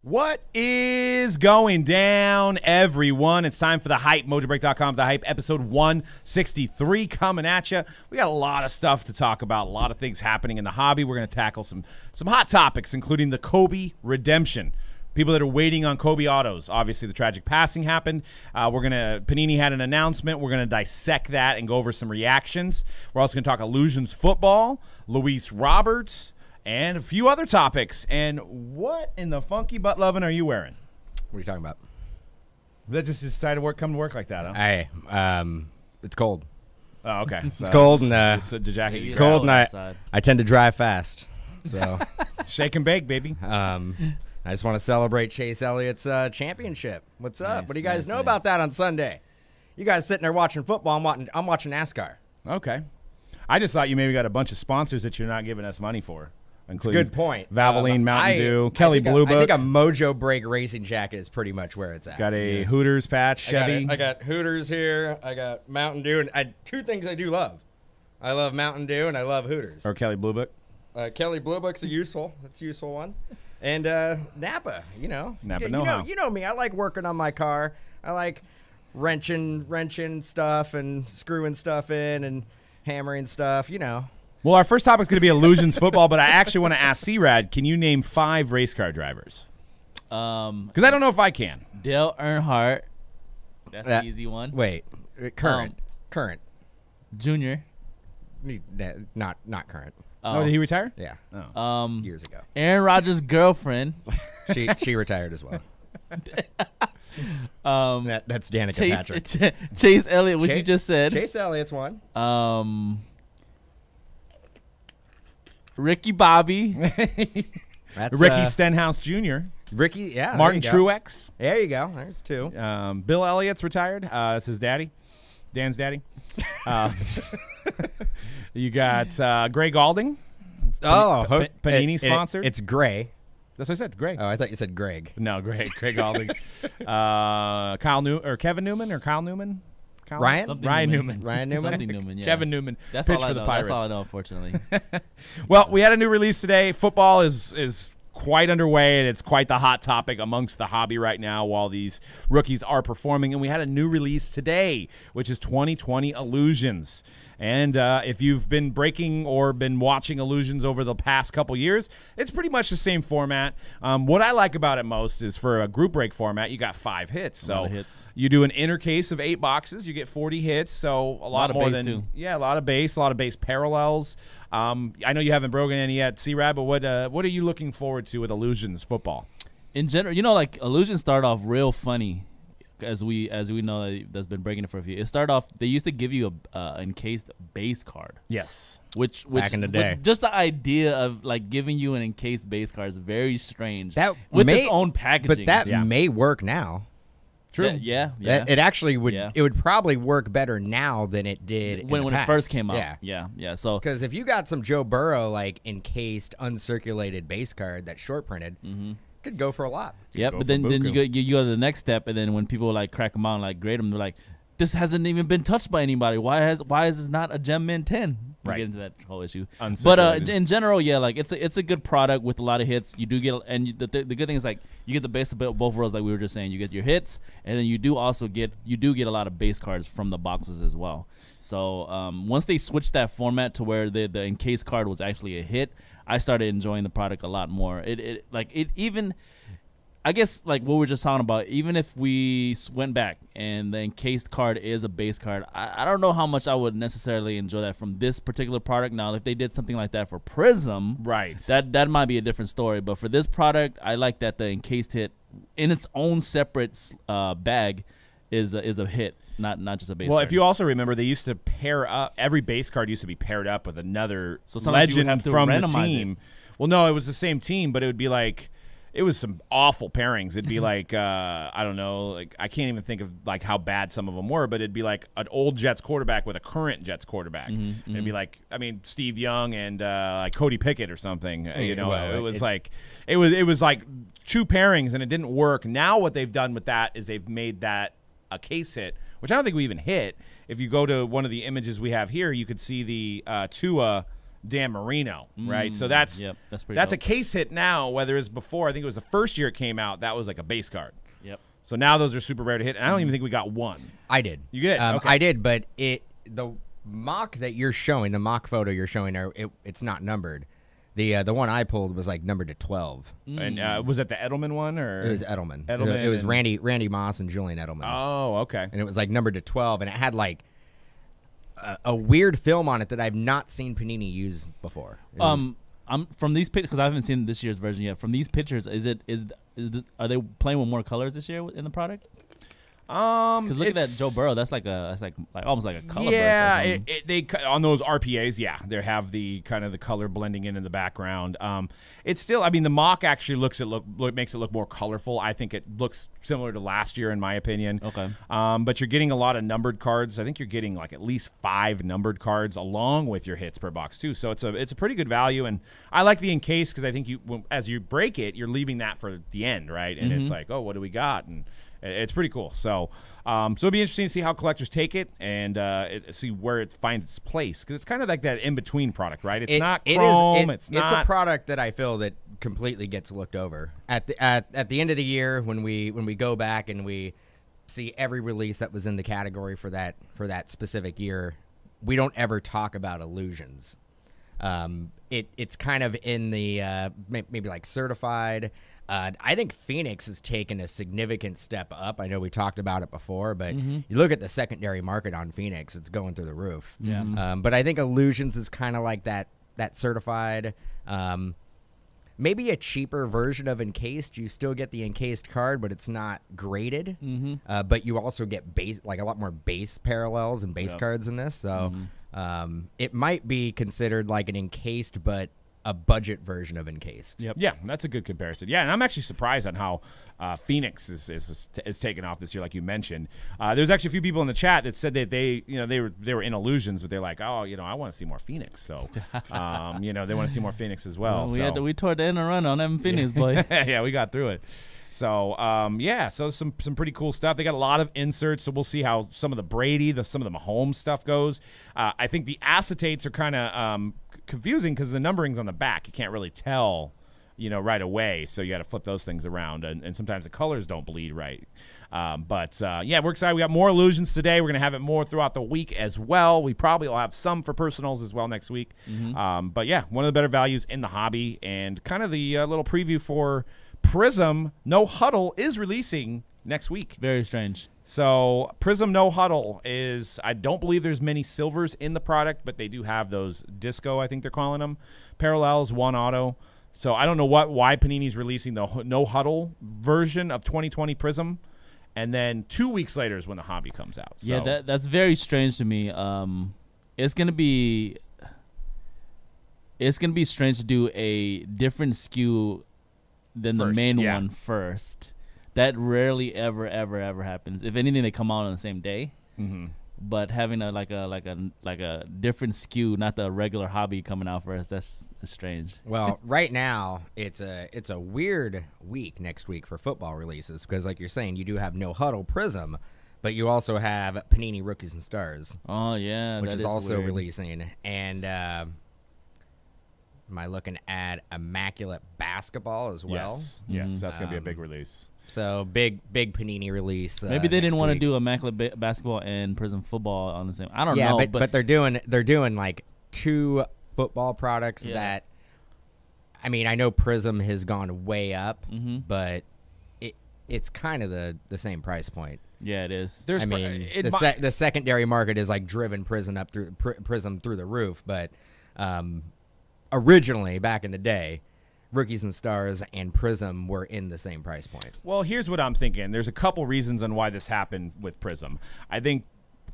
What is going down, everyone? It's time for The Hype, Mojobreak.com, The Hype, episode 163 coming at you. We got a lot of stuff to talk about, a lot of things happening in the hobby. We're going to tackle some hot topics, including the Kobe redemption. People that are waiting on Kobe autos. Obviously, the tragic passing happened. Panini had an announcement. We're going to dissect that and go over some reactions. We're also going to talk Illusions football, Luis Roberts, and a few other topics. And what in the funky butt lovin' are you wearing? What are you talking about? That just decided to come to work like that, huh? It's cold. Oh, okay. So it's cold and the jacket. It's cold and I tend to drive fast. So shake and bake, baby. I just want to celebrate Chase Elliott's championship. What's up? Nice, what do you guys know about that on Sunday? You guys sitting there watching football. I'm watching NASCAR. Okay. I just thought you maybe got a bunch of sponsors that you're not giving us money for. It's a good point. Valvoline, Mountain Dew, Kelly Blue Book. I think a Mojobreak racing jacket is pretty much where it's at. Got a Hooters patch, Chevy. I got Hooters here. I got Mountain Dew. And two things I do love. I love Mountain Dew and I love Hooters. Or Kelly Blue Book. Kelly Blue Book's a useful. That's a useful one. And Napa, you know. Napa you know me. I like working on my car. I like wrenching stuff and screwing stuff in and hammering stuff, you know. Well, our first topic is going to be Illusions football, but I actually want to ask C-Rad, can you name 5 race car drivers? Because I don't know if I can. Dale Earnhardt. That's an easy one. Wait. Current. Junior. Not current. Oh, did he retire? Yeah. Oh. Years ago. Aaron Rodgers' girlfriend. She retired as well. That's Danica Patrick. Chase Elliott, what you just said. Chase Elliott's one. Ricky Bobby. That's, Ricky Stenhouse Jr. Ricky, yeah. Martin Truex. There you go. There's 2. Bill Elliott's retired. That's his daddy. Dan's daddy. You got Gray Galding. Panini sponsored. It's Gray. That's what I said, Greg. Oh, I thought you said Greg. No, Greg Galding. Kevin Newman or Kyle Newman? Ryan Newman. Ryan Newman. Something Newman, yeah. Kevin Newman. That's pitch all I for know. the Pirates. That's all I know, unfortunately. Well, we had a new release today. Football is quite underway, and it's quite the hot topic amongst the hobby right now while these rookies are performing. And we had a new release today, which is 2020 Illusions. And if you've been breaking or been watching Illusions over the past couple years, it's pretty much the same format. What I like about it most is for a group break format, you got 5 hits. So you do an inner case of 8 boxes, you get 40 hits. So a lot more of base than too. Yeah, a lot of base parallels. I know you haven't broken any yet, C-Rad, but what are you looking forward to with Illusions football? In general, you know, like Illusions started off real funny. As we know that's been breaking it for a few. It started off. They used to give you a encased base card. Yes, which back in the day, just the idea of like giving you an encased base card is very strange. That with its own packaging, but that may work now. True. Yeah. It actually would. Yeah. It would probably work better now than it did when it first came out. Yeah. So because if you got some Joe Burrow like encased uncirculated base card that's short printed. Could go for a lot. Yep, but then you go to the next step, and then when people like crack them out and like grade them, they're like, "This hasn't even been touched by anybody. Why is this not a Gem Mint 10?" We get into that whole issue. But in general, yeah, like it's a good product with a lot of hits. You do get, and the good thing is like you get the base of both worlds, like we were just saying. You get your hits, and then you do get a lot of base cards from the boxes as well. So once they switched that format to where the encased card was actually a hit, I started enjoying the product a lot more. I guess like what we were just talking about, even if we went back and the encased card is a base card, I don't know how much I would necessarily enjoy that from this particular product. Now, if they did something like that for Prism, right, that might be a different story. But for this product, I like that the encased hit in its own separate bag is a hit. Not just a base card. If you also remember, they used to pair up. Every base card used to be paired up with another legend from the team. Well, no, it was the same team, but it would be like it was some awful pairings. It'd be like I don't know, like I can't even think of like how bad some of them were, but it'd be like an old Jets quarterback with a current Jets quarterback. It'd be like Steve Young and like Cody Pickett or something. You know, it was like 2 pairings and it didn't work. Now what they've done with that is they've made that a case hit, which I don't think we even hit. If you go to one of the images we have here, you could see the Tua Dan Marino, right? So that's that's a case hit now. Whether it's before, I think it was the first year it came out. That was like a base card. Yep. So now those are super rare to hit, and I don't even think we got one. I did. You did? Okay. I did, but the mock that you're showing, the mock photo you're showing, it's not numbered. The one I pulled was like numbered to 12. And was that the Edelman one, or it was Edelman? Edelman. It was Randy Moss and Julian Edelman. Oh, okay. And it was like numbered to 12, and it had like a weird film on it that I've not seen Panini use before. I'm from these pictures because I haven't seen this year's version yet. From these pictures, are they playing with more colors this year in the product? Because look at that Joe Burrow. That's like almost like a color. Yeah, they on those RPAs. Yeah, they have the kind of the color blending in the background. It's still. I mean, the mock actually makes it look more colorful. I think it looks similar to last year, in my opinion. Okay. But you're getting a lot of numbered cards. I think you're getting like at least 5 numbered cards along with your hits per box too. So it's a pretty good value. And I like the encase because I think as you break it, you're leaving that for the end, right? And it's like, oh, what do we got? And it's pretty cool. So it'll be interesting to see how collectors take it and see where it finds its place, because it's kind of like that in-between product, right? It's not chrome. It's a product that I feel that completely gets looked over at the end of the year when we go back and we see every release that was in the category for that specific year. We don't ever talk about illusions. It's kind of in the maybe like certified. I think Phoenix has taken a significant step up. I know we talked about it before, but you look at the secondary market on Phoenix, it's going through the roof. Yeah. But I think Illusions is kind of like that certified. Maybe a cheaper version of Encased. You still get the encased card, but it's not graded. But you also get a lot more base parallels and base cards in this. So it might be considered like an encased, but a budget version of Encased. Yep. Yeah, that's a good comparison. Yeah, and I'm actually surprised on how Phoenix is taken off this year, like you mentioned. There's actually a few people in the chat that said that they were in Illusions, but they're like, oh, I want to see more Phoenix. So, they want to see more Phoenix as well. We tore the end and run on them Phoenix, boy. Yeah, we got through it. So, so some pretty cool stuff. They got a lot of inserts, so we'll see how some of the Brady, some of the Mahomes stuff goes. I think the acetates are kind of confusing because the numbering's on the back. You can't really tell, right away. So you got to flip those things around, and sometimes the colors don't bleed right. But we're excited. We got more Illusions today. We're going to have it more throughout the week as well. We probably will have some for personals as well next week. But yeah, one of the better values in the hobby, and kind of the little preview for Prism No Huddle is releasing next week. Very strange. So Prism No Huddle is, I don't believe there's many silvers in the product, but they do have those disco, I think they're calling them, parallels, one auto. So I don't know why Panini's releasing the No Huddle version of 2020 Prism, and then 2 weeks later is when the hobby comes out. So. Yeah, that's very strange to me. It's gonna be strange to do a different SKU than the main one first. That rarely ever happens. If anything, they come out on the same day. But having a different SKU, not the regular hobby coming out first, that's strange. Well, right now it's a weird week next week for football releases, because like you're saying, you do have No Huddle Prism, but you also have Panini Rookies and Stars. Oh yeah, which is also weird. Releasing. And am I looking at Immaculate Basketball as well? Yes, that's gonna be a big release. So big Panini release. Maybe they didn't want to do Immaculate Basketball and Prism Football on the same. I don't know. Yeah, but they're doing like 2 football products that. I mean, I know Prism has gone way up, but it's kind of the same price point. Yeah, it is. The secondary market is like driven Prism up through Prism through the roof, but originally back in the day, Rookies and Stars and Prism were in the same price point. Well, here's what I'm thinking. There's a couple reasons on why this happened with Prism. I think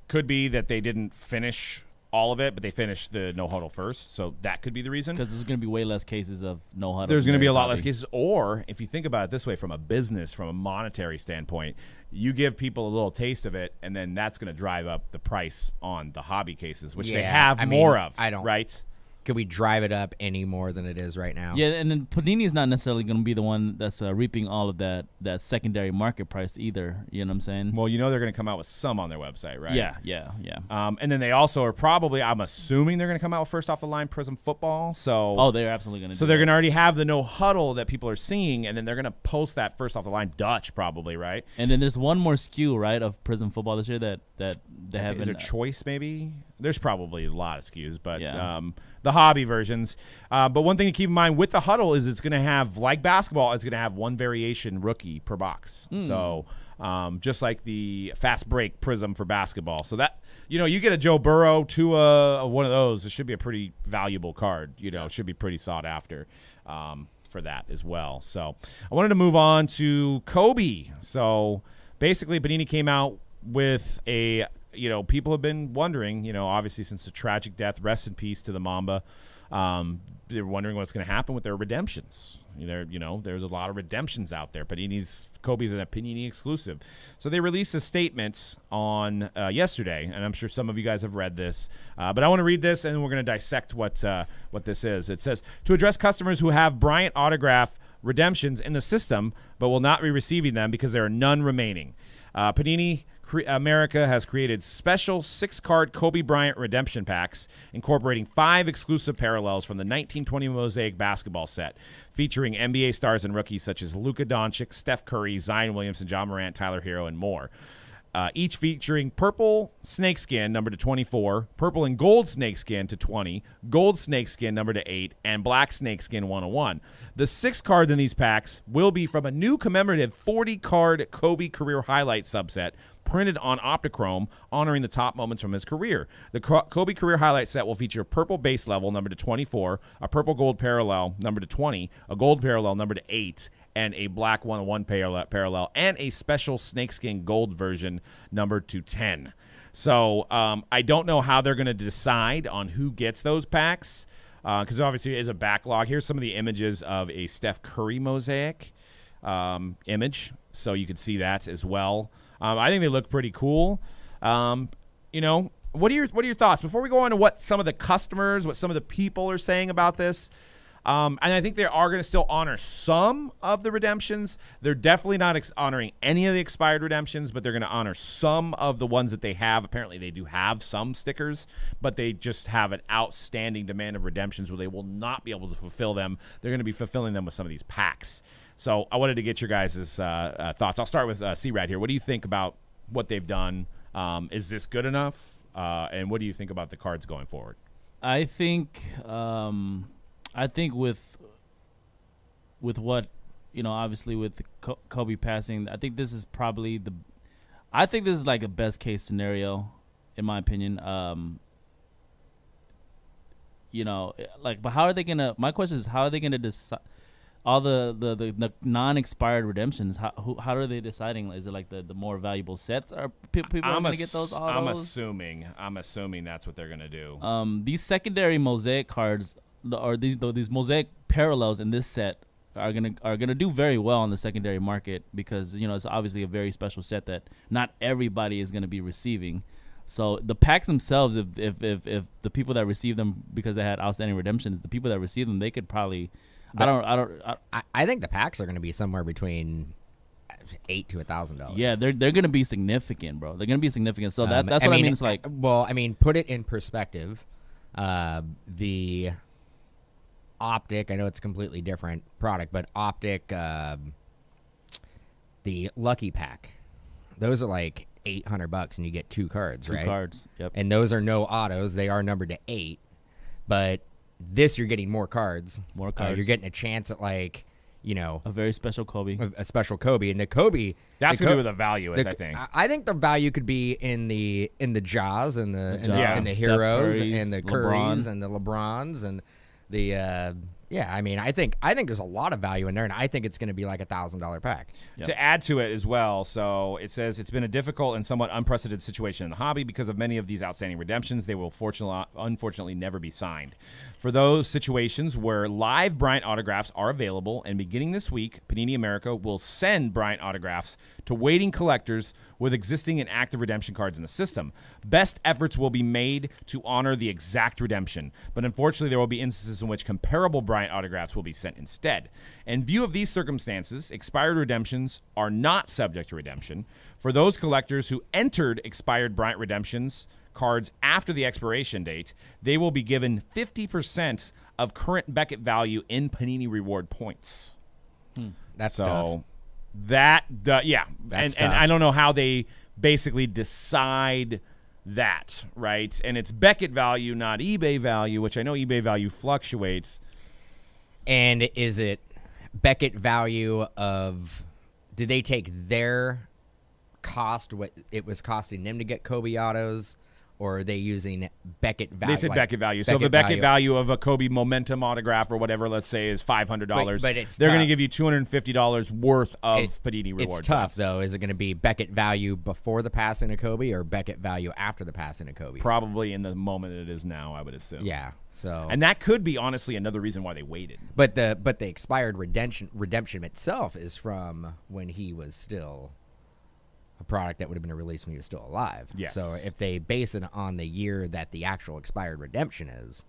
could be that they didn't finish all of it, but they finished the No Huddle first, so that could be the reason. Because there's going to be way less cases of No Huddle. There's going to be a lot less cases. Or if you think about it this way, from a business, from a monetary standpoint, you give people a little taste of it, and then that's going to drive up the price on the hobby cases, which they have more of, right? drive it up any more than it is right now? Yeah, and then Panini is not necessarily going to be the one that's reaping all of that secondary market price either. You know what I'm saying? Well, they're going to come out with some on their website, right? Yeah. And then they also are probably, I'm assuming they're going to come out with first off the line Prism football. So they're absolutely going to. So they're going to already have the no huddle that people are seeing, and then they're going to post that first off the line Dutch probably, right? And then there's one more SKU, right, of Prism football this year that they have. Is there choice maybe? There's probably a lot of SKUs, but Yeah. the hobby versions. But one thing to keep in mind with the huddle is it's going to have, like basketball, it's going to have one variation rookie per box. So just like the fast break Prism for basketball. So that, you get a Joe Burrow to one of those, it should be a pretty valuable card. It should be pretty sought after for that as well. So I wanted to move on to Kobe. So basically Panini came out with a people have been wondering, obviously since the tragic death, rest in peace to the Mamba. They're wondering what's going to happen with their redemptions. There's a lot of redemptions out there. Kobe's a Panini exclusive. So they released a statement on yesterday, and I'm sure some of you guys have read this. But I want to read this, and we're going to dissect what this is. It says, to address customers who have Bryant autograph redemptions in the system but will not be receiving them because there are none remaining. Panini America has created special 6-card Kobe Bryant redemption packs incorporating 5 exclusive parallels from the 1920 Mosaic basketball set, featuring NBA stars and rookies such as Luka Doncic, Steph Curry, Zion Williamson, John Morant, Tyler Hero, and more. Each featuring purple snakeskin number to 24, purple and gold snakeskin to 20, gold snakeskin number to 8, and black snakeskin 101. The 6 cards in these packs will be from a new commemorative 40-card Kobe career highlight subset printed on Optichrome, honoring the top moments from his career. The Kobe career highlight set will feature purple base level number to 24, a purple gold parallel number to 20, a gold parallel number to 8, and a black 101 parallel, and a special snakeskin gold version numbered to 10. So I don't know how they're going to decide on who gets those packs, because obviously it is a backlog. Here's some of the images of a Steph Curry mosaic image, so you can see that as well. I think they look pretty cool. What are your thoughts before we go on to what some of the customers, what some of the people are saying about this? And I think they are going to still honor some of the redemptions. They're definitely not honoring any of the expired redemptions, but they're going to honor some of the ones that they have. Apparently, they do have some stickers, but they just have an outstanding demand of redemptions where they will not be able to fulfill them. They're going to be fulfilling them with some of these packs. So I wanted to get your guys' thoughts. I'll start with C-Rad here. What do you think about what they've done? Is this good enough? And what do you think about the cards going forward? I think with what, obviously with the Kobe passing, I think this is probably like the best case scenario, in my opinion. But how are they gonna? My question is, how are they gonna decide all the non-expired redemptions? How are they deciding? Is it like the more valuable sets? Are people gonna get those autos? I'm assuming that's what they're gonna do. These secondary mosaic cards, or these mosaic parallels in this set are gonna do very well on the secondary market because it's obviously a very special set that not everybody is gonna be receiving. So the packs themselves, if the people that receive them because they had outstanding redemptions, the people that receive them, they could probably. I think the packs are going to be somewhere between $800 to $1,000. Yeah, they're going to be significant, bro. They're going to be significant. So that's what I mean. It's like, well, put it in perspective. The Optic, I know it's a completely different product, but Optic, the Lucky Pack, those are like $800 and you get 2 cards, right? 2 cards, yep. And those are no autos. They are numbered to 8, but this you're getting more cards. More cards. You're getting a chance at a very special Kobe. A special Kobe. And the Kobe, that's going to be where the value is, I think. I think the value could be in the Jaws and the Heroes Curry's, and the Currys and the LeBrons and the Yeah, I mean, I think there's a lot of value in there, and I think it's going to be like $1,000 pack. Yep. To add to it as well, so it says it's been a difficult and somewhat unprecedented situation in the hobby because of many of these outstanding redemptions. They will unfortunately never be signed. For those situations where live Bryant autographs are available, and beginning this week, Panini America will send Bryant autographs to waiting collectors with existing and active redemption cards in the system. Best efforts will be made to honor the exact redemption, but unfortunately there will be instances in which comparable Bryant autographs will be sent instead. In view of these circumstances, expired redemptions are not subject to redemption. For those collectors who entered expired Bryant redemptions cards after the expiration date, they will be given 50% of current Beckett value in Panini reward points. That's tough. Yeah, and I don't know how they basically decide that, right? And it's Beckett value, not eBay value, which I know eBay value fluctuates. And is it Beckett value of, did they take their cost, what it was costing them to get Kobe autos, or are they using Beckett value? They said Beckett value. So if the Beckett value of a Kobe Momentum autograph or whatever, let's say, is $500, but they're going to give you $250 worth of Panini reward. It's tough, though. Is it going to be Beckett value before the passing of Kobe or Beckett value after the passing of Kobe? Probably in the moment it is now, I would assume. Yeah. So, and that could be, honestly, another reason why they waited. But the expired redemption itself is from when he was still a product that would have been released when he was still alive. Yes. So if they base it on the year that the actual expired redemption is,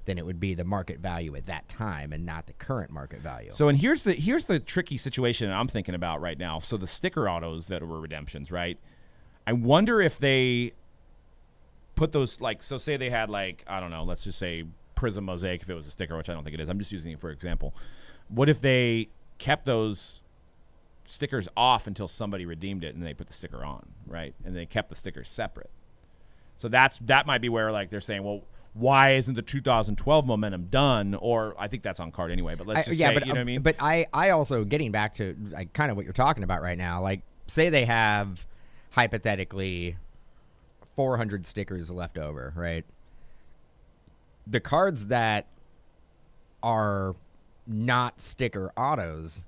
then it would be the market value at that time and not the current market value. So, and here's the tricky situation I'm thinking about right now. So the sticker autos that were redemptions, right? I wonder if they put those, like, so say they had, like, I don't know, let's just say Prism Mosaic if it was a sticker, which I don't think it is. I'm just using it for example. What if they kept those stickers off until somebody redeemed it and they put the sticker on, right? And they kept the stickers separate. So that might be where, like, they're saying, well, why isn't the 2012 Momentum done? Or I think that's on card anyway, but let's just say, you know what I mean? But I also, getting back to like kind of what you're talking about right now, like, say they have hypothetically 400 stickers left over, right? The cards that are not sticker autos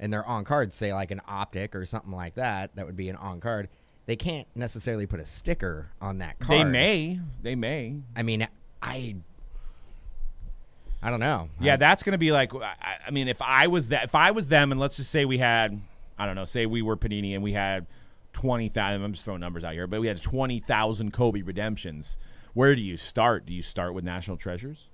and they're on cards, say like an optic or something like that, that would be an on card. They can't necessarily put a sticker on that card. They may. I mean, I don't know. Yeah, that's going to be like, I mean, if I was them, and let's just say we had, I don't know, say we were Panini and we had 20,000, I'm just throwing numbers out here, but we had 20,000 Kobe redemptions. Where do you start? Do you start with National Treasures?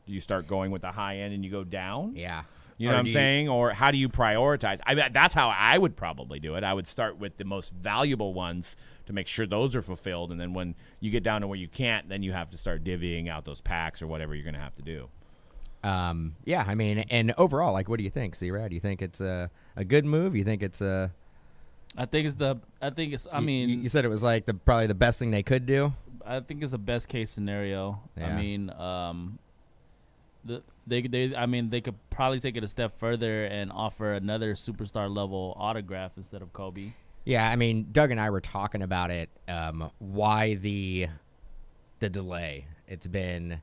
Do you start going with the high end and you go down? Yeah. You know what I'm saying? Or how do you prioritize? I mean, that's how I would probably do it. I would start with the most valuable ones to make sure those are fulfilled. And then when you get down to where you can't, then you have to start divvying out those packs or whatever you're going to have to do. Yeah, I mean, and overall, like, what do you think, C-Rad? Do you think it's a good move? You think it's a... I mean... You said it was like probably the best thing they could do? I think it's the best case scenario. Yeah. I mean, they could probably take it a step further and offer another superstar level autograph instead of Kobe. Yeah, I mean, Doug and I were talking about it. Why the delay? It's been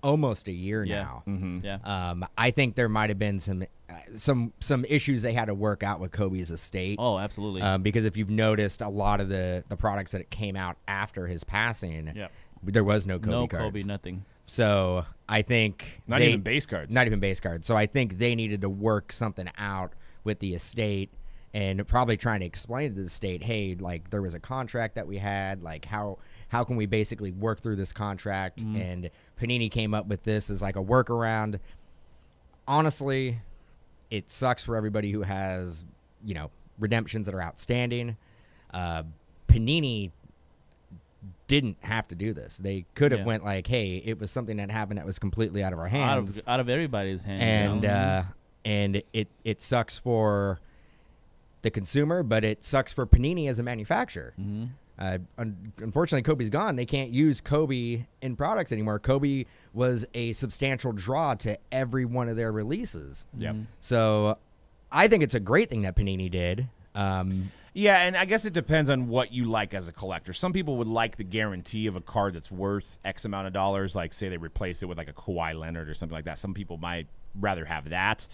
almost a year now. Mm-hmm. Yeah. I think there might have been some issues they had to work out with Kobe's estate. Oh, absolutely. Because if you've noticed, a lot of the products that came out after his passing, Yep. there was no Kobe no cards. Kobe, nothing. So I think Not even base cards. Not even base cards. So I think they needed to work something out with the estate and probably trying to explain to the estate, hey, like, there was a contract that we had, like, how can we basically work through this contract? And Panini came up with this as like a workaround. Honestly, it sucks for everybody who has, you know, redemptions that are outstanding. Panini didn't have to do this. They could have went like, hey, it was something that happened that was completely out of our hands. Out of everybody's hands. And you know? And it sucks for the consumer, but it sucks for Panini as a manufacturer. Unfortunately, Kobe's gone. They can't use Kobe in products anymore. Kobe was a substantial draw to every one of their releases. Yep. So I think it's a great thing that Panini did. Yeah, and I guess it depends on what you like as a collector. Some people would like the guarantee of a card that's worth X amount of dollars, like say they replace it with like a Kawhi Leonard or something like that. Some people might rather have that.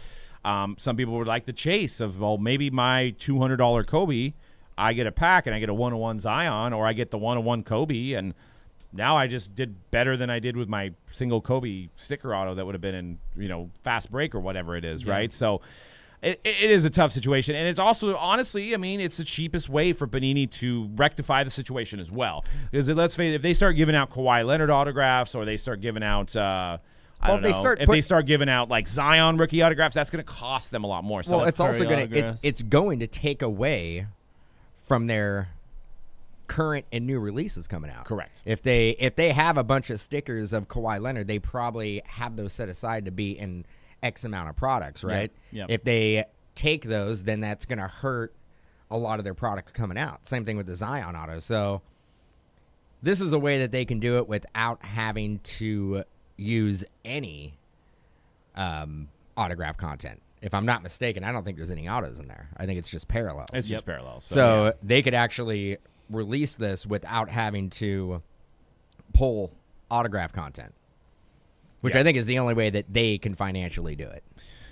Some people would like the chase of, well, maybe my $200 Kobe, I get a pack and I get a 101 Zion, or I get the 101 Kobe, and now I just did better than I did with my single Kobe sticker auto that would have been in, you know, fast break or whatever it is, right? So it is a tough situation. And it's also, honestly, I mean, it's the cheapest way for Panini to rectify the situation as well. Because let's face it, if they start giving out Kawhi Leonard autographs, or they start giving out if they start giving out like Zion rookie autographs, that's going to cost them a lot more. So well, it's also going to it's going to take away from their current and new releases coming out. Correct. If they have a bunch of stickers of Kawhi Leonard, they probably have those set aside to be in X amount of products, right? Yep. If they take those, then that's going to hurt a lot of their products coming out. Same thing with the Zion auto. So this is a way that they can do it without having to use any autograph content. If I'm not mistaken, I don't think there's any autos in there. I think it's just parallels. It's just parallels. So they could actually release this without having to pull autograph content, which I think is the only way that they can financially do it.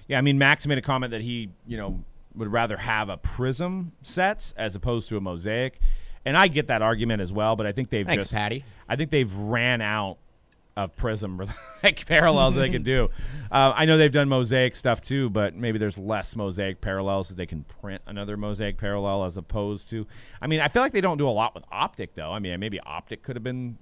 Yeah, I mean, Max made a comment that he, you know, would rather have a Prism set as opposed to a Mosaic, and I get that argument as well. But I think Patty. I think they've ran out of Prism like parallels that they can do. I know they've done Mosaic stuff too, but maybe there's less Mosaic parallels that they can print another Mosaic parallel as opposed to. I mean, I feel like they don't do a lot with Optic though. I mean, maybe Optic could have been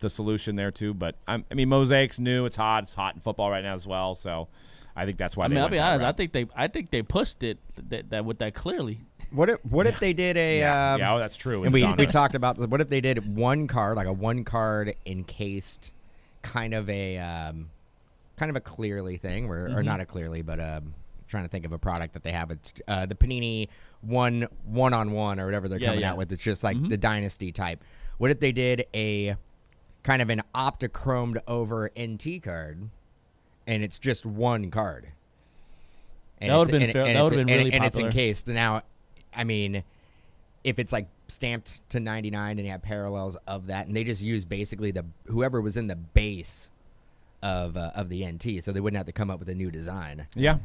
the solution there too. But I mean, Mosaic's new. It's hot. It's hot in football right now as well. So I think that's why. I'll be honest. I think they pushed it that with that clearly. What if they did a? Oh, that's true. And we talked about this. What if they did one card, like a one card encased, kind of a clearly thing, or not a clearly, but trying to think of a product that they have. It's the Panini one-on-one or whatever they're coming out with. It's just like the Dynasty type. What if they did a kind of an optichromed over NT card, and it's just one card? And that would have been fair. That would have been really popular. And it's encased. Now, I mean, if it's like stamped to 99 and you have parallels of that, and they just use basically whoever was in the base of the NT, so they wouldn't have to come up with a new design. Yeah.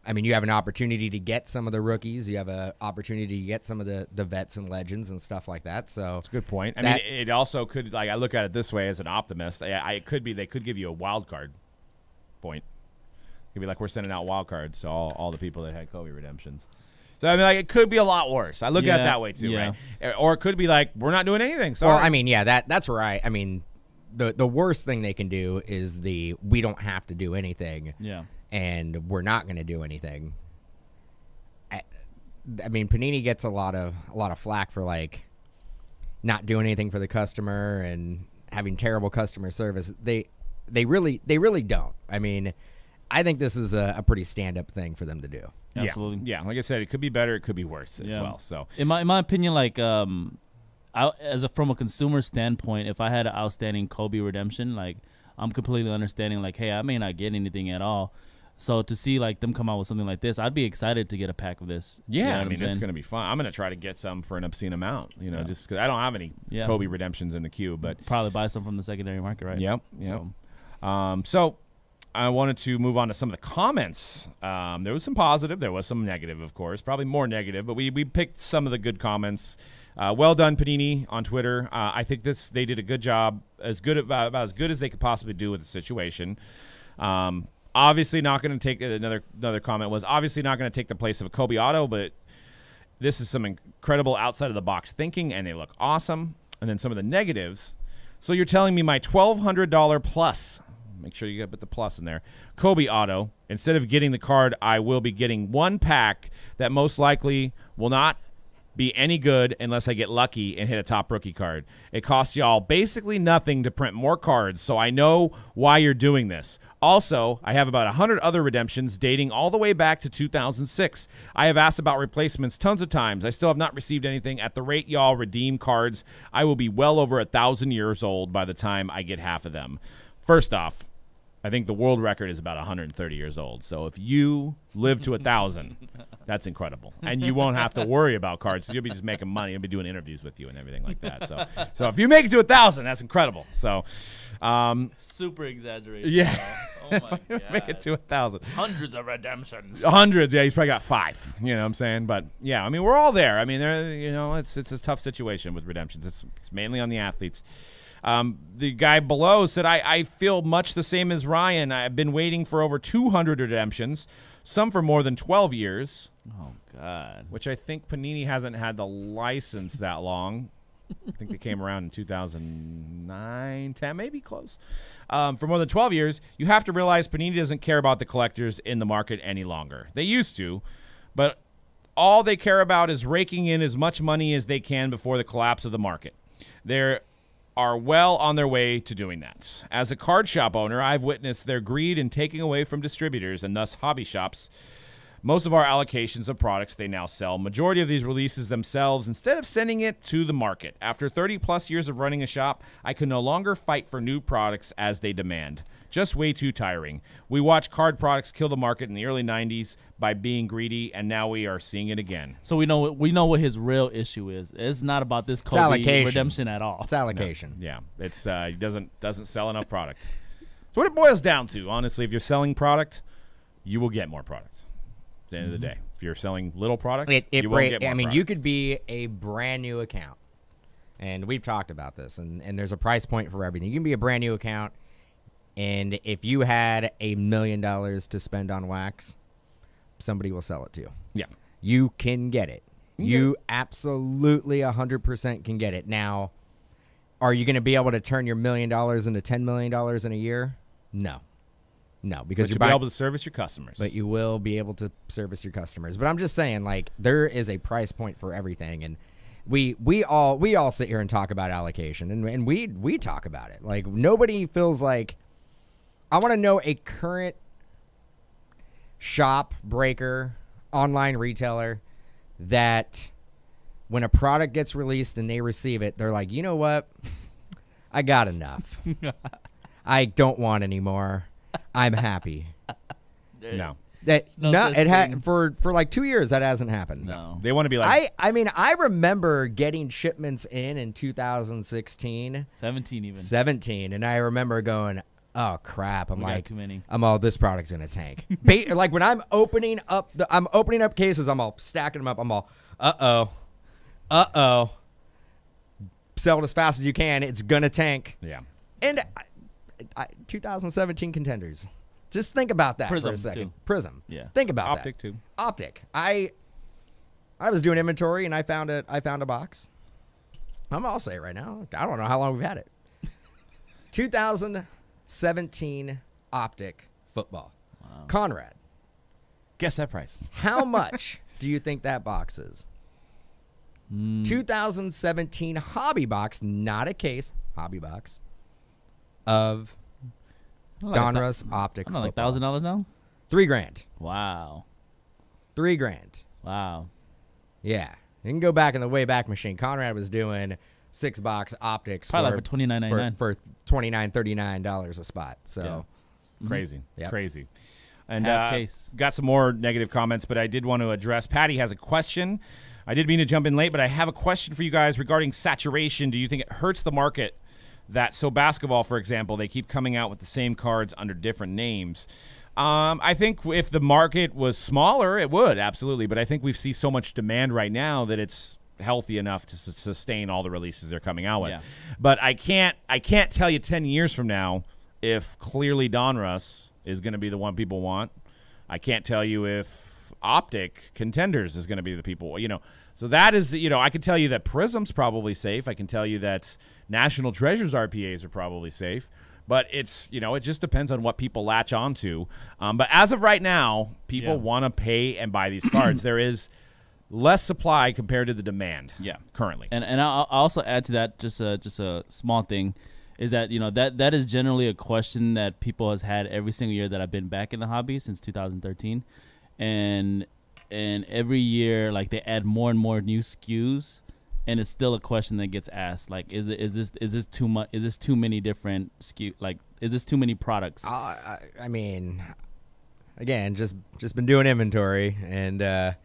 I mean, you have an opportunity to get some of the rookies. You have an opportunity to get some of the vets and legends and stuff like that. So that's a good point. I mean, it also could, like, I look at it this way as an optimist. It could be they could give you a wild card point. It could be like we're sending out wild cards to all the people that had Kobe redemptions. So, I mean, like, it could be a lot worse. I look at it that way, too, right? Or it could be like, we're not doing anything. Sorry. Well, I mean, yeah, that's right. I mean, the worst thing they can do is we don't have to do anything. Yeah. And we're not going to do anything. I mean, Panini gets a lot of flack for, like, not doing anything for the customer and having terrible customer service. They really don't. I mean, I think this is a pretty stand-up thing for them to do. Absolutely. Yeah, like I said, it could be better, it could be worse as well. So, in my opinion, like from a consumer standpoint, if I had an outstanding Kobe redemption, like, I'm completely understanding, like, hey, I may not get anything at all. So to see like them come out with something like this, I'd be excited to get a pack of this. Yeah, you know I mean, it's going to be fun. I'm going to try to get some for an obscene amount, you know, just because I don't have any Kobe redemptions in the queue, but probably buy some from the secondary market, right? Yep. So I wanted to move on to some of the comments. There was some positive. There was some negative, of course. Probably more negative, but we picked some of the good comments. Well done, Panini, on Twitter. I think they did a good job, about as good as they could possibly do with the situation. Obviously not going to take another comment was obviously not going to take the place of a Kobe auto, but this is some incredible outside of the box thinking, and they look awesome. And then some of the negatives. So you're telling me my $1,200 plus. Make sure you put the plus in there. Kobe auto. Instead of getting the card, I will be getting one pack that most likely will not be any good unless I get lucky and hit a top rookie card. It costs y'all basically nothing to print more cards, so I know why you're doing this. Also, I have about 100 other redemptions dating all the way back to 2006. I have asked about replacements tons of times. I still have not received anything. At the rate y'all redeem cards, I will be well over 1,000 years old by the time I get half of them. First off, I think the world record is about 130 years old. So if you live to 1,000, That's incredible. And you won't have to worry about cards. You'll be just making money. You'll be doing interviews with you and everything like that. So if you make it to 1,000, that's incredible. So super exaggeration. Yeah. Oh my God. Make it to 1,000. Hundreds of redemptions. Hundreds. Yeah, he's probably got 5. You know what I'm saying? But yeah, I mean, we're all there. I mean, it's a tough situation with redemptions. It's mainly on the athletes. The guy below said, I feel much the same as Ryan. I've been waiting for over 200 redemptions, some for more than 12 years. Oh, God. Which I think Panini hasn't had the license that long. I think they came around in 2009, 10, maybe close. For more than 12 years, you have to realize Panini doesn't care about the collectors in the market any longer. They used to, but all they care about is raking in as much money as they can before the collapse of the market. They are well on their way to doing that. As a card shop owner, I've witnessed their greed in taking away from distributors and thus hobby shops most of our allocations of products they now sell. Majority of these releases themselves instead of sending it to the market. After 30-plus years of running a shop, I can no longer fight for new products as they demand. Just way too tiring. We watched card products kill the market in the early 90s by being greedy, and now we are seeing it again. So we know what his real issue is. It's not about this Kobe redemption at all. It's allocation. No. Yeah, it's he doesn't sell enough product. That's what it boils down to. Honestly, if you're selling product, you will get more products. At the end of the day, if you're selling little product, you won't get more product. You could be a brand new account, and we've talked about this, and there's a price point for everything. You can be a brand new account, and if you had $1 million to spend on wax, somebody will sell it to you. Yeah. You can get it. You absolutely 100% can get it. Now, are you going to be able to turn your $1 million into $10 million in a year? No. No, because you'll be able to service your customers. But you will be able to service your customers. But I'm just saying, like, there is a price point for everything, and we all sit here and talk about allocation, and we talk about it. Like, nobody feels like, I want to know a current shop breaker, online retailer that when a product gets released and they receive it, they're like, you know what? I got enough. I don't want any more. I'm happy. No. It had for like 2 years that hasn't happened. No. They want to be like I mean, I remember getting shipments in 2016. 17, and I remember going, oh crap. I'm like, too many. This product's in a tank. Like when I'm opening up cases, I'm all stacking them up. I'm all, sell it as fast as you can. It's gonna tank. Yeah. And 2017 contenders. Just think about that Prism for a second. too. Prism. Yeah. Think about Optic that. too. Optic. I was doing inventory and I found a box. I'll say it right now. I don't know how long we've had it. 2017 Optic football. Wow. Conrad. Guess that price. How much do you think that box is? 2017 hobby box, not a case, hobby box of Donruss Optic I don't know, like football. $1,000 now? $3,000. Wow. $3,000. Wow. Yeah. You can go back in the Wayback Machine. Conrad was doing 6-box optics Probably like for $29.99. for $29, $39 a spot. So Yeah. Crazy. Yep. Crazy. And Half case. got some more negative comments, but I did want to address. Patty has a question. I did mean to jump in late, but I have a question for you guys regarding saturation. Do you think it hurts the market that basketball, for example, they keep coming out with the same cards under different names? I think if the market was smaller, it would, absolutely. But I think we see so much demand right now that it's healthy enough to sustain all the releases they're coming out with. Yeah. But I can't tell you 10 years from now if clearly Donruss is going to be the one people want. I can't tell you if Optic Contenders is going to be the people, So that is, I can tell you that Prism's probably safe. I can tell you that National Treasures RPAs are probably safe. But it's, it just depends on what people latch onto. But as of right now, people want to pay and buy these cards. There is less supply compared to the demand. Yeah, currently. And I'll also add to that just a small thing, is that that is generally a question that people has had every single year that I've been back in the hobby since 2013, and every year like they add more and more new SKUs. And it's still a question that gets asked, like, is this too much? Is this too many different SKU? Like, is this too many products? I mean, again, just been doing inventory, and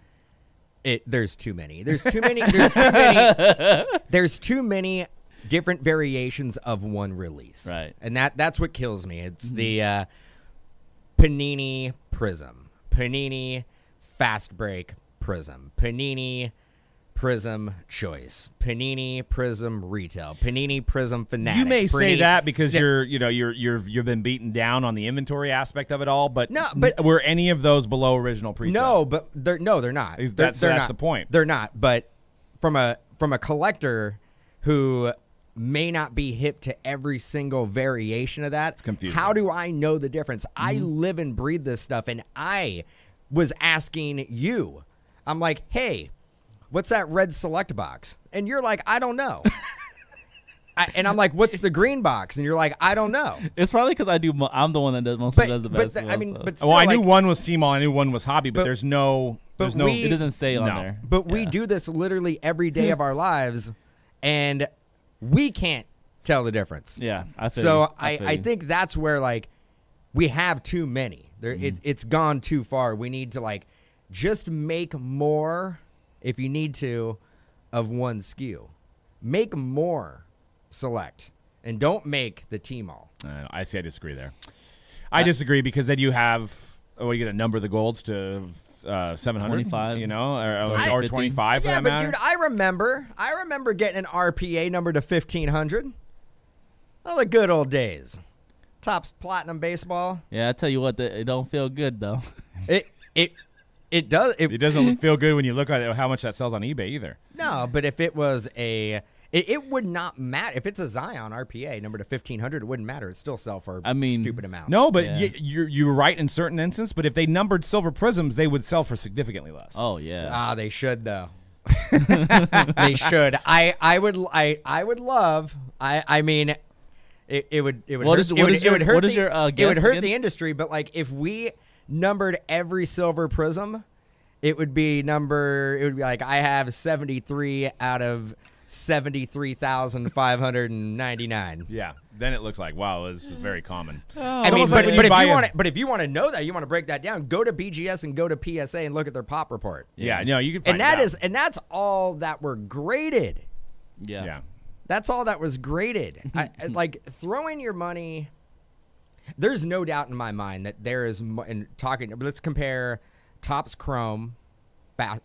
There's too many. There's too many. There's too many. There's too many different variations of one release. Right. And that's what kills me. It's the Panini Prism, Panini Fast Break Prism, Panini Prism Choice, Panini Prism Retail, Panini Prism Fanatic. You may say that because you've been beaten down on the inventory aspect of it all, but were any of those below original pre-sale? No, but they're not. That's not. the point. They're not. But from a collector who may not be hip to every single variation of that, it's confusing. How do I know the difference? I live and breathe this stuff, and I was asking you. I'm like, hey, what's that red select box? And you're like, I don't know. And I'm like, what's the green box? And you're like, I don't know. It's probably because I'm the one that mostly does the best. I mean, but still, I knew one was T-Mall, I knew one was hobby, but there's no. It doesn't say on there. But we do this literally every day of our lives, and we can't tell the difference. Yeah, I think that's where like we have too many. It's gone too far. We need to like just make more, if you need to, of one SKU. Make more select, and don't make the T-Mall. I disagree there. I disagree because then you have you get a number of the golds to 700, 25, you know, or 25 for that matter. Dude, I remember getting an RPA number to 1500. Oh, the good old days. Topps Platinum Baseball. Yeah, I tell you what, it don't feel good though. It does. It doesn't feel good when you look at how much that sells on eBay either. No, but if it was it would not matter. If it's a Zion RPA number to 1500, it wouldn't matter. It'd still sell for stupid amounts. No, but you're right in certain instances. But if they numbered silver prisms, they would sell for significantly less. Oh yeah. They should though. They should. I would love. I mean, it would hurt the industry. But like if we numbered every silver prism, it would be like I have 73 out of 73,599. Yeah, then it looks like wow, this is very common. I mean, but if you want to know that, you want to break that down, go to BGS and go to PSA and look at their pop report. Yeah, no, you can find and that's all that were graded. Yeah. That's all that was graded. Like throwing your money. There's no doubt in my mind that there is. Let's compare Topps Chrome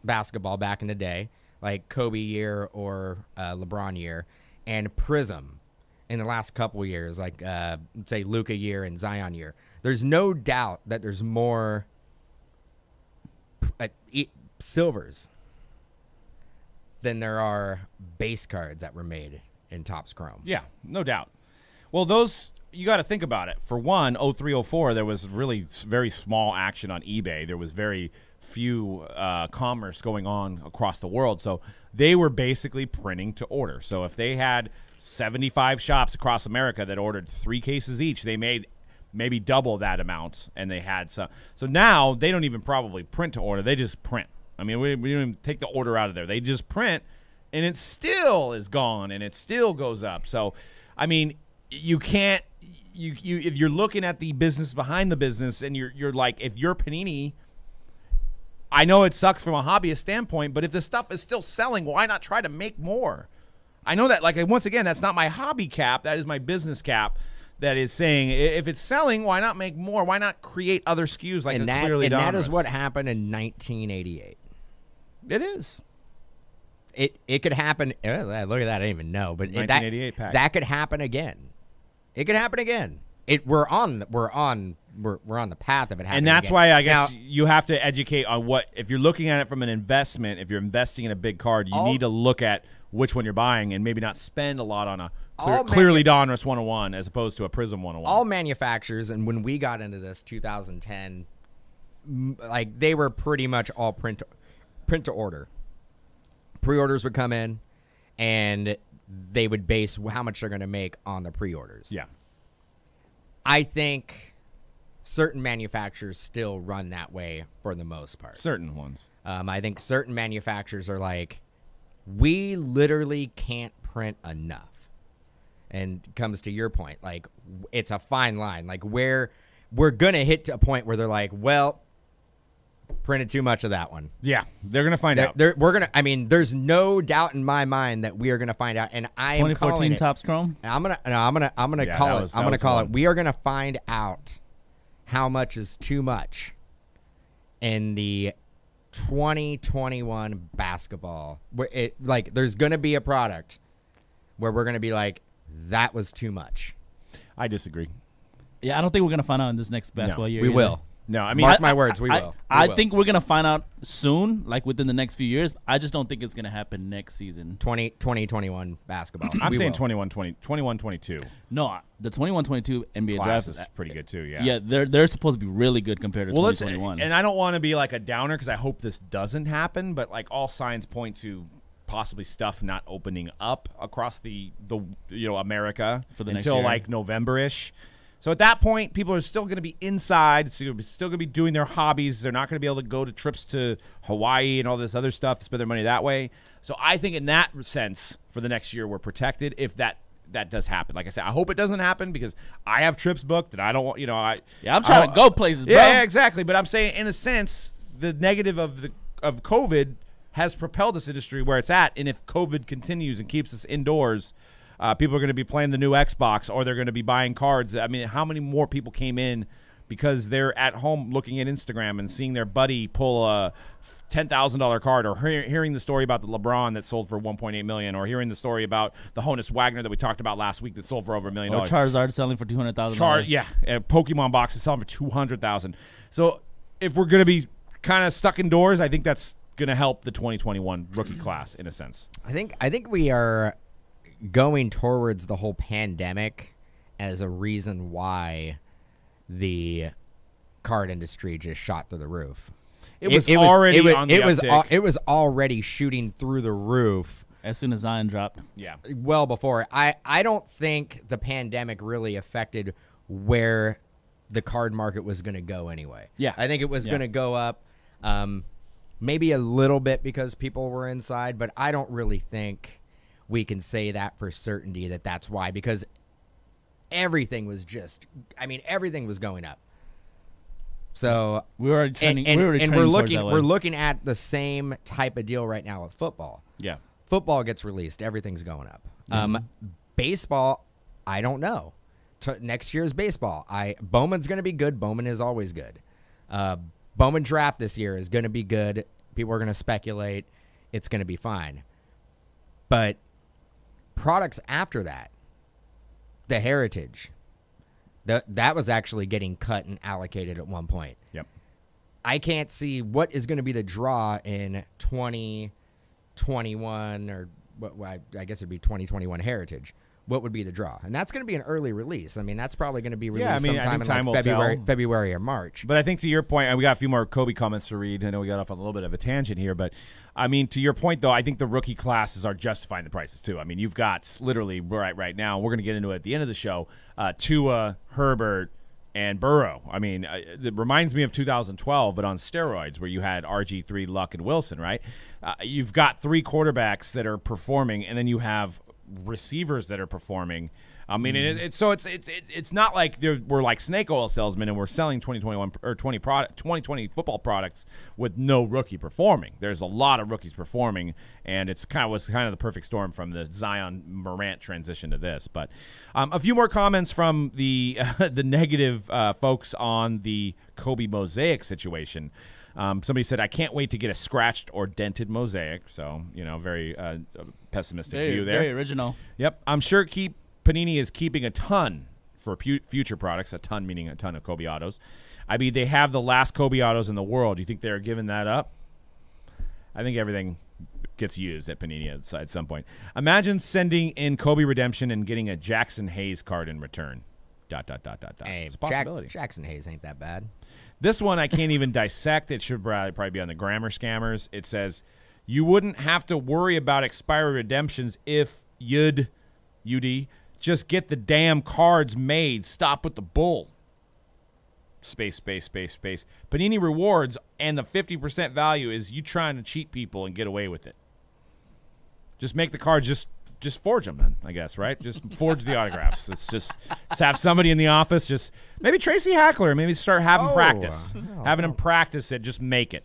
basketball back in the day, like Kobe year or LeBron year, and Prism in the last couple of years, like let's say Luka year and Zion year. There's no doubt that there's more silvers than there are base cards that were made in Topps Chrome. Yeah, no doubt. Well, those, you got to think about it. For one, 0304, there was really very small action on eBay. There was very few commerce going on across the world. So they were basically printing to order. So if they had 75 shops across America that ordered 3 cases each, they made maybe double that amount, and they had some. So now they don't even probably print to order. They just print. I mean, we don't even take the order out of there. They just print, and it still is gone, and it still goes up. So, I mean, you can't if you're looking at the business behind the business, and you're like, if you're Panini, I know it sucks from a hobbyist standpoint, but if the stuff is still selling, why not try to make more? I know that, like, once again, that's not my hobby cap. That is my business cap. That is saying, if it's selling, why not make more? Why not create other SKUs like clearly Donruss? And that is what happened in 1988. It is. It could happen. Look at that. I didn't even know, but 1988 pack. That could happen again. It could happen again. We're on the path of it happening. And that's again. why I guess you have to educate on what, if you're looking at it from an investment, if you're investing in a big card, you need to look at which one you're buying and maybe not spend a lot on a clearly Donruss 101 as opposed to a Prism 101. All manufacturers, and when we got into this 2010, like they were pretty much all print to order. Pre-orders would come in, and they would base how much they're going to make on the pre-orders. Yeah. I think certain manufacturers still run that way for the most part. Certain ones. I think certain manufacturers are like, we literally can't print enough. And it comes to your point, like it's a fine line. Like we're going to hit to a point where they're like, well, Printed too much of that one. Yeah, they're gonna find out. We're gonna. I mean, there's no doubt in my mind that we are gonna find out. And I am 2014 Topps Chrome. I'm gonna call it. I'm gonna call it. We are gonna find out how much is too much in the 2021 basketball. There's gonna be a product where we're gonna be like, that was too much. I disagree. Yeah, I don't think we're gonna find out in this next basketball year. We will. No, I mean, mark my words, we will. I think we're gonna find out soon, like within the next few years. I just don't think it's gonna happen next season. 2021 basketball. I'm saying 21-22. No, the 21-22 NBA Class draft is pretty good too. Yeah. Yeah, they're supposed to be really good compared to 2021. And I don't want to be like a downer because I hope this doesn't happen, but like all signs point to possibly stuff not opening up across the America for the next until year. like November-ish. So at that point, people are still going to be inside. Still going to be doing their hobbies. They're not going to be able to go to trips to Hawaii and all this other stuff, spend their money that way. So I think in that sense, for the next year, we're protected if that does happen. Like I said, I hope it doesn't happen because I have trips booked and I don't want, I'm trying to go places, bro. Yeah, exactly. But I'm saying, in a sense, the negative of COVID has propelled this industry where it's at. And if COVID continues and keeps us indoors, people are going to be playing the new Xbox or they're going to be buying cards. I mean, how many more people came in because they're at home looking at Instagram and seeing their buddy pull a $10,000 card, or hearing the story about the LeBron that sold for $1.8 million, or hearing the story about the Honus Wagner that we talked about last week that sold for over $1 million. Or Charizard selling for $200,000. Yeah, Pokemon box is selling for $200,000. So if we're going to be kind of stuck indoors, I think that's going to help the 2021 rookie class in a sense. I think we are going towards the whole pandemic as a reason why the card industry just shot through the roof. It was already on the uptick. It was already shooting through the roof as soon as Zion dropped. Yeah. Well before. I don't think the pandemic really affected where the card market was going to go anyway. Yeah. I think it was going to go up maybe a little bit because people were inside, but I don't really think we can say that for certainty that's why, because everything was everything was going up. So we're already trending. We're looking at the same type of deal right now with football. Yeah. Football gets released, everything's going up. Baseball, I don't know. Next year's baseball, Bowman's going to be good. Bowman is always good. Bowman draft this year is going to be good. People are going to speculate. It's going to be fine. But products after that, the heritage, that was actually getting cut and allocated at one point. Yep. I can't see what is going to be the draw in 2021, or what I guess it'd be 2021 heritage. What would be the draw? And that's going to be an early release. I mean, that's probably going to be released sometime in like February or March. But I think to your point, and we got a few more Kobe comments to read. I know we got off on a little bit of a tangent here, but I mean, to your point, though, I think the rookie classes are justifying the prices, too. I mean, you've got literally right now, we're going to get into it at the end of the show, Tua, Herbert, and Burrow. I mean, it reminds me of 2012, but on steroids, where you had RG3, Luck, and Wilson, right? You've got three quarterbacks that are performing, and then you have receivers that are performing. I mean, it's not like we're like snake oil salesmen and we're selling 2021 or 2020 football products with no rookie performing. There's a lot of rookies performing, and was kind of the perfect storm from the Zion Morant transition to this. But a few more comments from the the negative folks on the Kobe mosaic situation. Somebody said, I can't wait to get a scratched or dented mosaic. So, very pessimistic view there. Very original. Yep. I'm sure Panini is keeping a ton for future products, a ton meaning a ton of Kobe autos. I mean, they have the last Kobe autos in the world. Do you think they're giving that up? I think everything gets used at Panini at some point. Imagine sending in Kobe Redemption and getting a Jackson Hayes card in return. ... Hey, It's a possibility. Jackson Hayes ain't that bad. This one I can't even dissect. It should probably be on the grammar scammers. It says, you wouldn't have to worry about expiry redemptions if you'd just get the damn cards made. Stop with the bull. Space. Panini rewards and the 50% value is you trying to cheat people and get away with it. Just make the cards just just forge them then, I guess, right? Just forge the autographs. It's just have somebody in the office, just maybe Tracy Hackler, maybe start having practice. Having him practice it, just make it,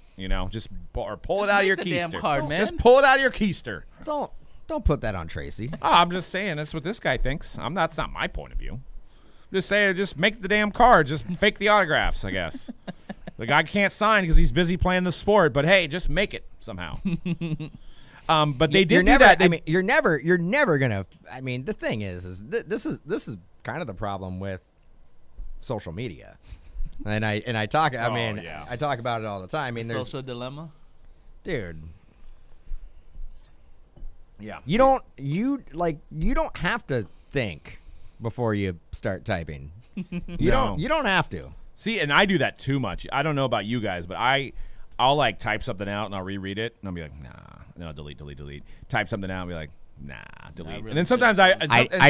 just or pull it out of your keister. Damn card, man. Just pull it out of your keister. Don't put that on Tracy. I'm just saying that's what this guy thinks. That's not my point of view. Just saying, just make the damn card. Just fake the autographs, I guess. The guy can't sign because he's busy playing the sport, but hey, just make it somehow. But they did do that. You're never gonna. I mean, the thing is this is kind of the problem with social media, and I talk. I talk about it all the time. I mean, there's social dilemma, dude. Yeah, you don't have to think before you start typing. You don't have to. See, and I do that too much. I don't know about you guys, but I'll like type something out and I'll reread it and I'll be like, nah. And then I'll delete. Type something out and be like, nah, delete. Really, and then sometimes I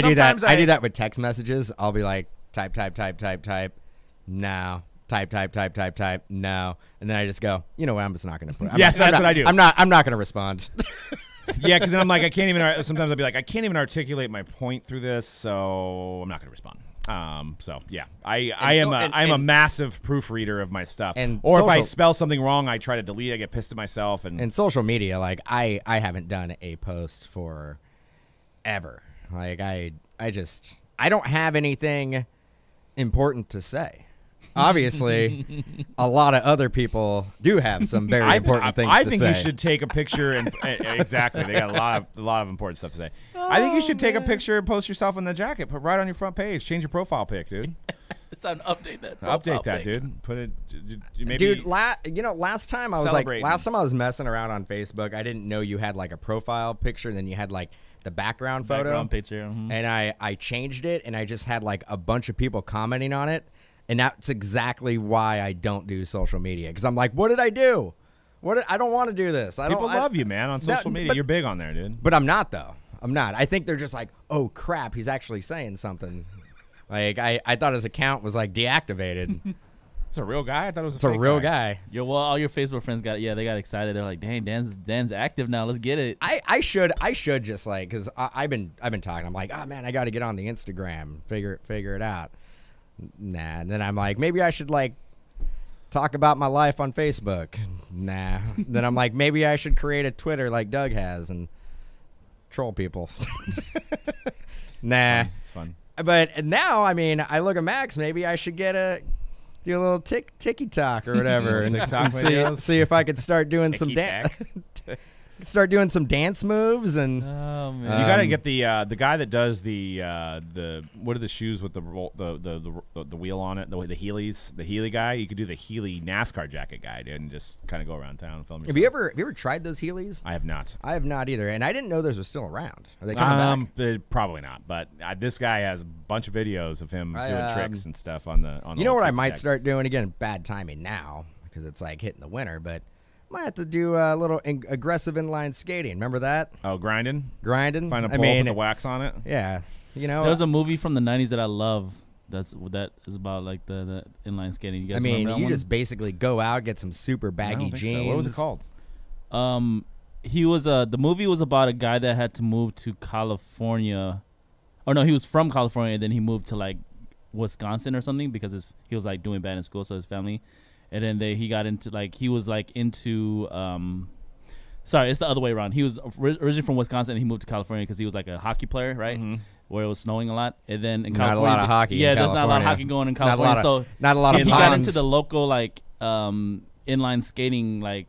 do that. I do that with text messages. I'll be like, type, no. Type, no. And then I just go, you know what? I'm just not going to put. That's what I do. I'm not going to respond. Yeah, because then I'm like, sometimes I'll be like, I can't even articulate my point through this, so I'm not going to respond. So yeah, I'm a massive proofreader of my stuff. Or if I spell something wrong, I try to delete. I get pissed at myself. And social media, like I haven't done a post for ever. Like I don't have anything important to say. Obviously, a lot of other people do have some very important things to say. I think you should take a picture and exactly. They got a lot of important stuff to say. I think you should take a picture and post yourself in the jacket. Put right on your front page. Change your profile pic, dude. It's time to update that. Update that, dude. Put it. Maybe dude, last time I was messing around on Facebook, I didn't know you had like a profile picture and then you had like the background photo. Background picture. And I changed it and I just had like a bunch of people commenting on it. And that's exactly why I don't do social media. Because I'm like, what did I do? I don't want to do this. People love you, man, on social media. You're big on there, dude. But I'm not, though. I'm not. I think they're just like, oh, crap, he's actually saying something. Like, I thought his account was, like, deactivated. It's a real guy? I thought it was a real guy. Yo, well, all your Facebook friends got excited. They're like, dang, Dan's active now. Let's get it. I should just, like, because I've been talking. I'm like, oh, man, I got to get on the Instagram, figure it out. Nah, and then I'm like, maybe I should like talk about my life on Facebook. Nah. Then I'm like, maybe I should create a Twitter like Doug has and troll people. Nah. It's fun. But now, I mean, I look at Max, maybe I should do a little ticky talk or whatever and see if I could start doing some dance. Start doing some dance moves and oh man, you gotta get the guy that does the what are the shoes with the wheel on it, the Heelys, the Heely guy. You could do the Heely NASCAR jacket guy, dude, and just kind of go around town and film. Have you ever tried those Heelys? I have not. I have not either, and I didn't know those were still around. Are they coming back? Probably not. But this guy has a bunch of videos of him doing tricks and stuff on the. You know what I might start doing again? Bad timing now because it's like hitting the winter, but. Might have to do a little aggressive inline skating. Remember that? Oh, grinding? Grinding. Find a pole, put the wax on it? Yeah. You know. There was a movie from the 90s that I love that is about like the inline skating. You guys remember that you one? just basically go out, get some super baggy jeans. So. What was it called? He was the movie was about a guy that had to move to California. Oh no, he was from California and then he moved to like Wisconsin or something because he was like doing bad in school, so his family. And then he got into sorry, it's the other way around. He was originally from Wisconsin and he moved to California because he was like a hockey player, right? Mm-hmm. Where it was snowing a lot. And then in California, not a lot of hockey. Yeah, there's not a lot of hockey going in California. Not a lot of he got into the local like inline skating like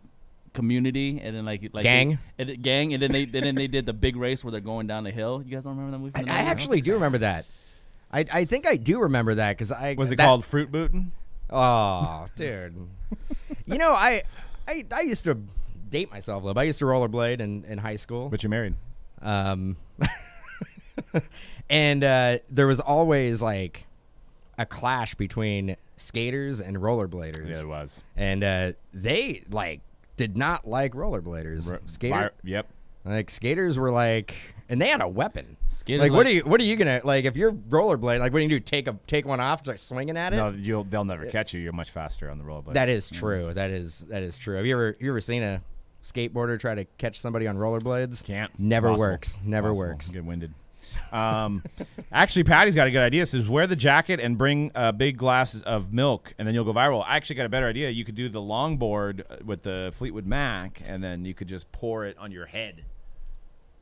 community and then like gang. And then they did the big race where they're going down the hill. You guys don't remember that movie? I actually do remember that. I think I do remember that because was it called Fruit Bootin'? Oh, dude. You know, I used to date myself a little bit. I used to rollerblade in high school. But you're married. And there was always like a clash between skaters and rollerbladers. Yeah, it was. And they like did not like rollerbladers. Yep. Like skaters were like, and they had a weapon. Skaters like, what are you gonna like if you're rollerblade? Like, what do you do? Take one off, just like swinging at it? No, they'll never catch you. You're much faster on the rollerblades. That is true. That is true. Have you ever seen a skateboarder try to catch somebody on rollerblades. Can't. Never works. Never works. Get winded. Actually, Patty's got a good idea. It says wear the jacket and bring big glasses of milk, and then you'll go viral. I actually got a better idea. You could do the longboard with the Fleetwood Mac, and then you could just pour it on your head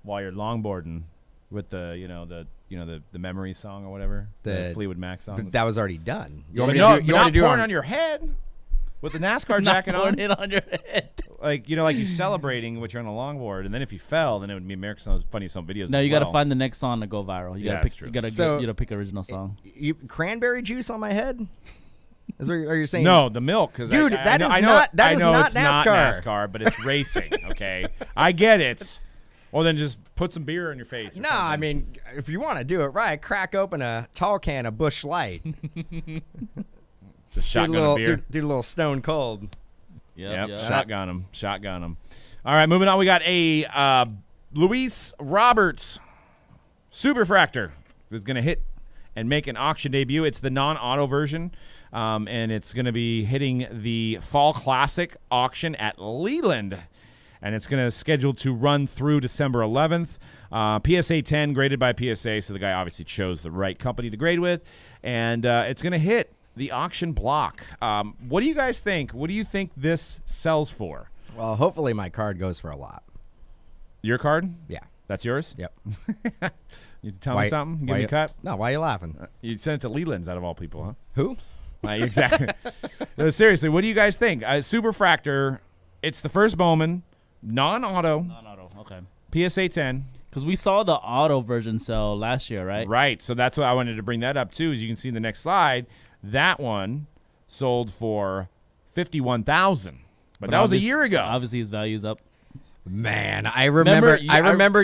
while you're longboarding with the the memory song or whatever, the Fleetwood Mac song. That was already done. You want to do it on your head with the NASCAR jacket on? Not it on your head. Like like you're celebrating, but you're on a longboard, and then if you fell, then it would be America's Funniest Home Videos. No, you got to find the next song to go viral. You got to pick. You got to pick original song. Cranberry juice on my head. Is what are you saying? No, the milk. Dude, that is not NASCAR. Not NASCAR, but it's racing. Okay, I get it. Well, then just put some beer on your face. No, I mean, if you want to do it right, crack open a tall can of Busch Light. Just shotgun a beer. Do a little Stone Cold. Yep. Shotgun them. All right, moving on. We got a Luis Roberts Superfractor that's going to hit and make an auction debut. It's the non-auto version, and it's going to be hitting the Fall Classic auction at Leland. And it's going to schedule to run through December 11th. PSA 10 graded by PSA, so the guy obviously chose the right company to grade with. And it's going to hit the auction block. What do you guys think? What do you think this sells for? Well, hopefully my card goes for a lot. Your card? Yeah. That's yours? Yep. You tell me something? Give me a cut? No, why are you laughing? You sent it to Leland's out of all people, huh? Who? Exactly. No, seriously, what do you guys think? Superfractor, it's the first Bowman. Non-auto. Non-auto. Okay. PSA 10. Because we saw the auto version sell last year, right? Right. So that's why I wanted to bring that up too. As you can see in the next slide, that one sold for $51,000, but that was a year ago. Obviously, his value's up. Man, I remember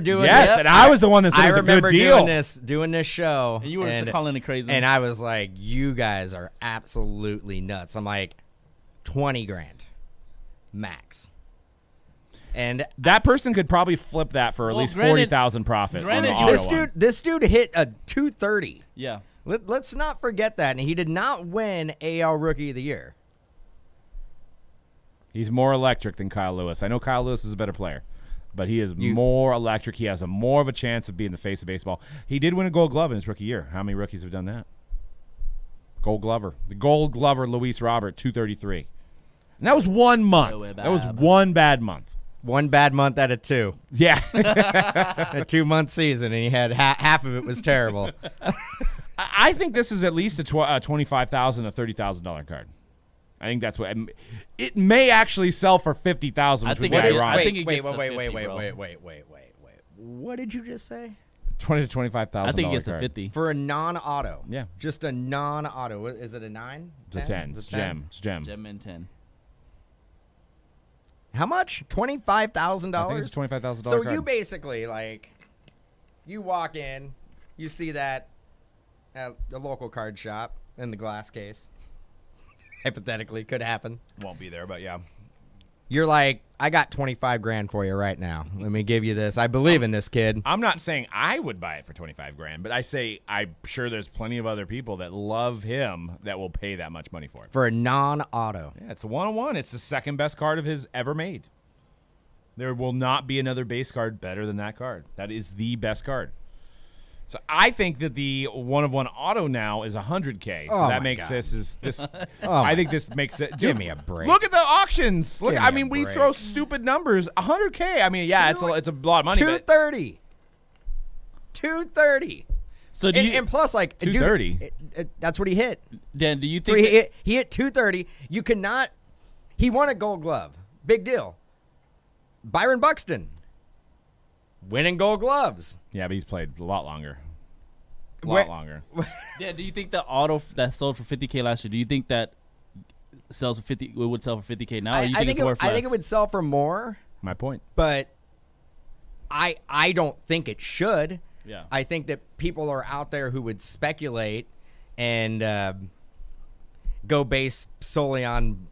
doing yes, this. and I was the one that said it was a good deal. Doing this show, and you were calling it crazy. And I was like, "You guys are absolutely nuts." I'm like, 20 grand max. And that person could probably flip that for at least 40,000 profit. This dude hit a 230. Yeah. Let's not forget that. And he did not win AL Rookie of the Year. He's more electric than Kyle Lewis. I know Kyle Lewis is a better player, but he is more electric. He has more of a chance of being the face of baseball. He did win a Gold Glove in his rookie year. How many rookies have done that? Gold Glover. The Gold Glover, Luis Robert, 233. And that was 1 month. That was one bad month. One bad month out of two. Yeah. A 2-month season, and he had half of it was terrible. I think this is at least a $25,000 to $30,000 card. I think that's what it may actually sell for $50,000, which would be ironic. Wait. What did you just say? $20,000 to $25,000. I think it's a 50 for a non-auto. Yeah, just a non-auto. Is it a 9? It's a 10. It's gem. Gem and 10. How much? $25,000. I think it's $25,000. So you basically you walk in, you see that at a local card shop in the glass case. Hypothetically, could happen. Won't be there, but yeah. You're like, I got 25 grand for you right now. Let me give you this. I believe in this kid. I'm not saying I would buy it for 25 grand, but I say I'm sure there's plenty of other people that love him that will pay that much money for it. For a non-auto. Yeah, it's a one-on-one. It's the second best card of his ever made. There will not be another base card better than that card. That is the best card. So I think that the one-of-one auto now is $100K. So that makes this. I think this makes it. Give me a break. Look at the auctions. Look, I mean, we throw stupid numbers. $100K. I mean, yeah, it's a lot of money. 230. 230. So and plus, like 230. That's what he hit. Dan, do you think he hit 230? You cannot. He won a Gold Glove. Big deal. Byron Buxton. Winning Gold Gloves. Yeah, but he's played a lot longer. A lot longer. Yeah, do you think the auto that sold for $50K last year, do you think that sells for would sell for $50K now? Or you think it's worth less? I think it would sell for more. My point. But I don't think it should. Yeah. I think that people are out there who would speculate and go based solely on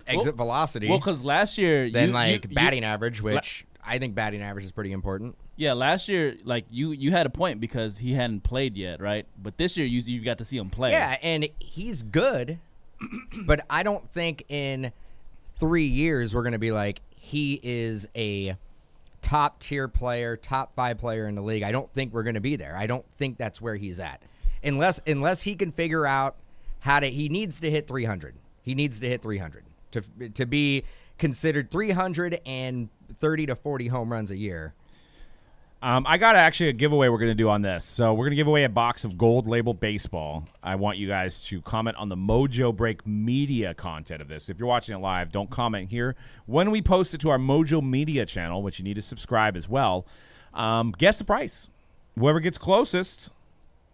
exit velocity. Well, because last year batting average, which I think batting average is pretty important. Yeah, last year, like you had a point because he hadn't played yet, right? But this year, you got to see him play. Yeah, and he's good, but I don't think in 3 years we're going to be like, he is a top tier player, top 5 player in the league, I don't think we're going to be there. I don't think that's where he's at. Unless he can figure out how to, he needs to hit 300. He needs to hit 300 to be considered 330 to 40 home runs a year. I got actually a giveaway we're going to do on this. So we're going to give away a box of Gold Label Baseball. I want you guys to comment on the Mojobreak Media content of this. If you're watching it live, don't comment here. When we post it to our Mojo Media channel, which you need to subscribe as well, guess the price. Whoever gets closest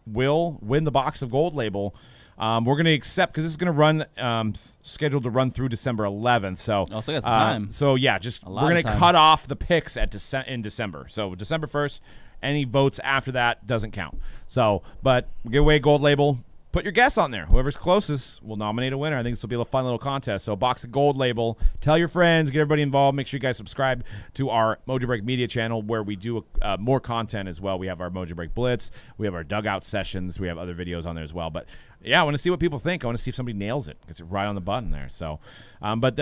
will win the box of Gold Label. We're going to accept, because this is going to run, scheduled to run through December 11th. So, also got some time. So yeah, we're going to cut off the picks in December. So December 1st, any votes after that doesn't count. So, but we'll give away a Gold Label. Put your guess on there. Whoever's closest will nominate a winner. I think this will be a fun little contest. So, box of Gold Label. Tell your friends. Get everybody involved. Make sure you guys subscribe to our Mojobreak Media channel, where we do more content as well. We have our Mojobreak Blitz. We have our Dugout Sessions. We have other videos on there as well. But, yeah, I want to see what people think. I want to see if somebody nails it. Gets it right on the button there. So, but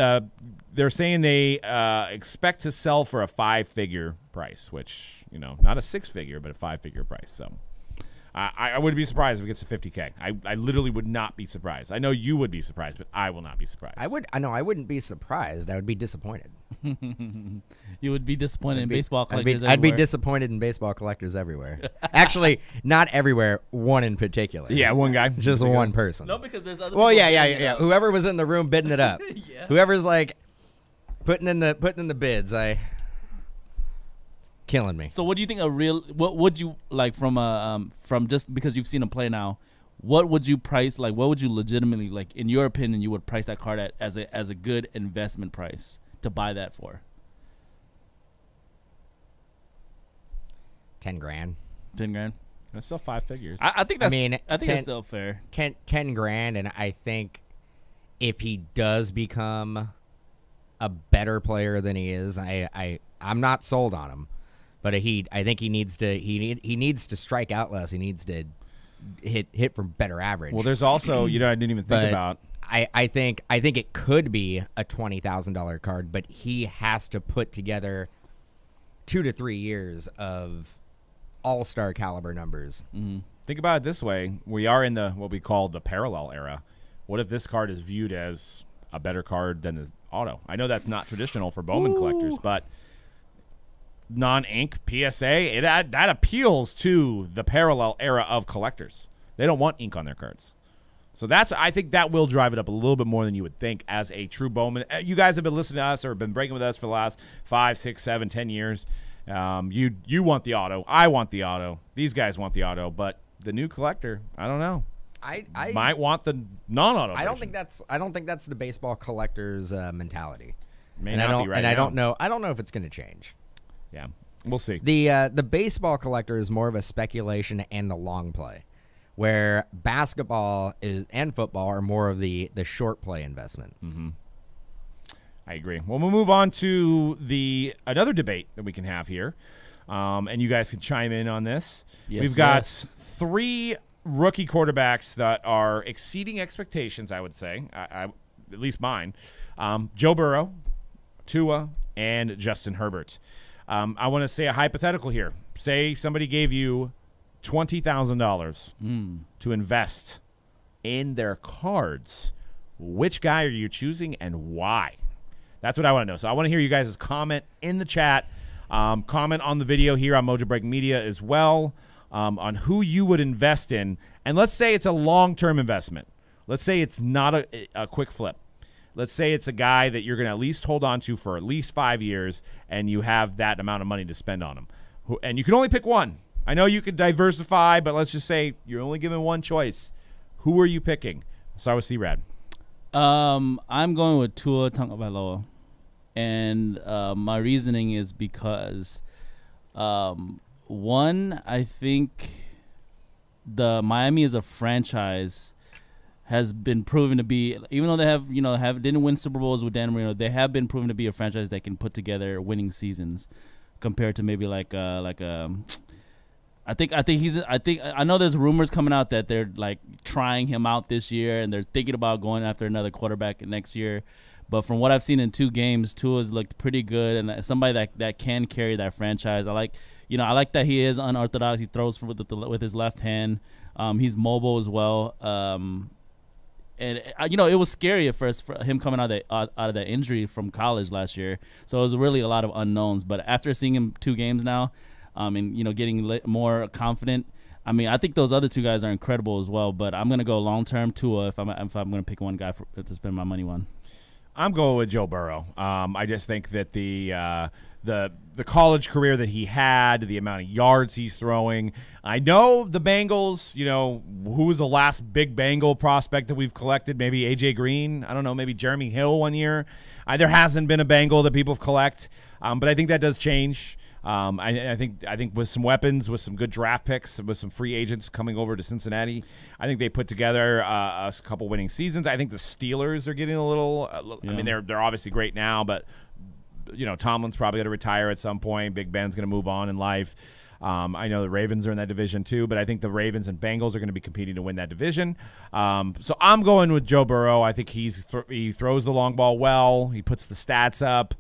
they're saying they expect to sell for a 5-figure price, which, you know, not a 6-figure, but a 5-figure price. So, I wouldn't be surprised if it gets to 50K. I literally would not be surprised. I know you would be surprised, but I will not be surprised. I know I wouldn't be surprised. I would be disappointed. You would be disappointed in baseball collectors everywhere. I'd be disappointed in baseball collectors everywhere. Actually, not everywhere. One in particular. Yeah, one guy. Just one person. No, because there's other. Well, yeah. Whoever was in the room bidding it up. Yeah. Whoever's like putting in the bids. Killing me. So what do you think what would you like from just because you've seen him play now, what would you price, like what would you legitimately, like in your opinion, you would price that card at as a good investment price to buy that for? 10 grand. 10 grand. That's still 5 figures. I think that's, I mean, I think that's still fair. 10 grand, and I think if he does become a better player than he is, I'm not sold on him. But I think he needs to strike out less. He needs to hit for better average. Well, there's also, I didn't even think about. I think it could be a $20,000 card, but he has to put together 2 to 3 years of all-star caliber numbers. Mm-hmm. Think about it this way: we are in what we call the parallel era. What if this card is viewed as a better card than the auto? I know that's not traditional for Bowman collectors, but non-ink PSA, that appeals to the parallel era of collectors. They don't want ink on their cards. So I think that will drive it up a little bit more than you would think as a true Bowman. You guys have been listening to us or been breaking with us for the last 5, 6, 7, 10 years. You want the auto. I want the auto. These guys want the auto. But the new collector, I don't know. I might want the non-auto version. I don't think that's the baseball collector's mentality. And I don't know if it's going to change. Yeah, we'll see. The baseball collector is more of a speculation and the long play, where basketball and football are more of the short play investment. Mm-hmm. I agree. Well, we'll move on to another debate that we can have here, and you guys can chime in on this. Yes, We've got 3 rookie quarterbacks that are exceeding expectations, I would say, at least mine. Joe Burrow, Tua, and Justin Herbert. I want to say a hypothetical here. Say somebody gave you $20,000 to invest in their cards. Which guy are you choosing and why? That's what I want to know. So I want to hear you guys' comment in the chat. Comment on the video here on Mojobreak Media as well on who you would invest in. And let's say it's a long-term investment. Let's say it's not a quick flip. Let's say it's a guy that you're going to at least hold on to for at least 5 years, and you have that amount of money to spend on him. And you can only pick one. I know you could diversify, but let's just say you're only given one choice. Who are you picking? I'll start with C-Rad. I'm going with Tua Tagovailoa, and my reasoning is because, one, I think the Miami as a franchise has been proven to be, even though they didn't win Super Bowls with Dan Marino, they have been proven to be a franchise that can put together winning seasons, compared to maybe I know there's rumors coming out that they're like trying him out this year and they're thinking about going after another quarterback next year, But from what I've seen in 2 games, Tua's looked pretty good, and somebody that can carry that franchise. I like that he is unorthodox. He throws with his left hand. He's mobile as well. And it was scary at first for him coming out of that injury from college last year. So it was really a lot of unknowns. But after seeing him 2 games now, and getting more confident, I mean, I think those other 2 guys are incredible as well. But I'm gonna go long term Tua if I'm gonna pick one guy to spend my money on. I'm going with Joe Burrow. I just think that the college career that he had, the amount of yards he's throwing. I know the Bengals, who was the last big Bengal prospect that we've collected? Maybe A.J. Green? I don't know, maybe Jeremy Hill one year. There hasn't been a Bengal that people have collect, but I think that does change. I think with some weapons, with some good draft picks, with some free agents coming over to Cincinnati, I think they put together a couple winning seasons. I think the Steelers are getting a little. I mean, they're obviously great now, but Tomlin's probably going to retire at some point. Big Ben's going to move on in life. I know the Ravens are in that division too, but I think the Ravens and Bengals are going to be competing to win that division. So I'm going with Joe Burrow. I think he throws the long ball well. He puts the stats up.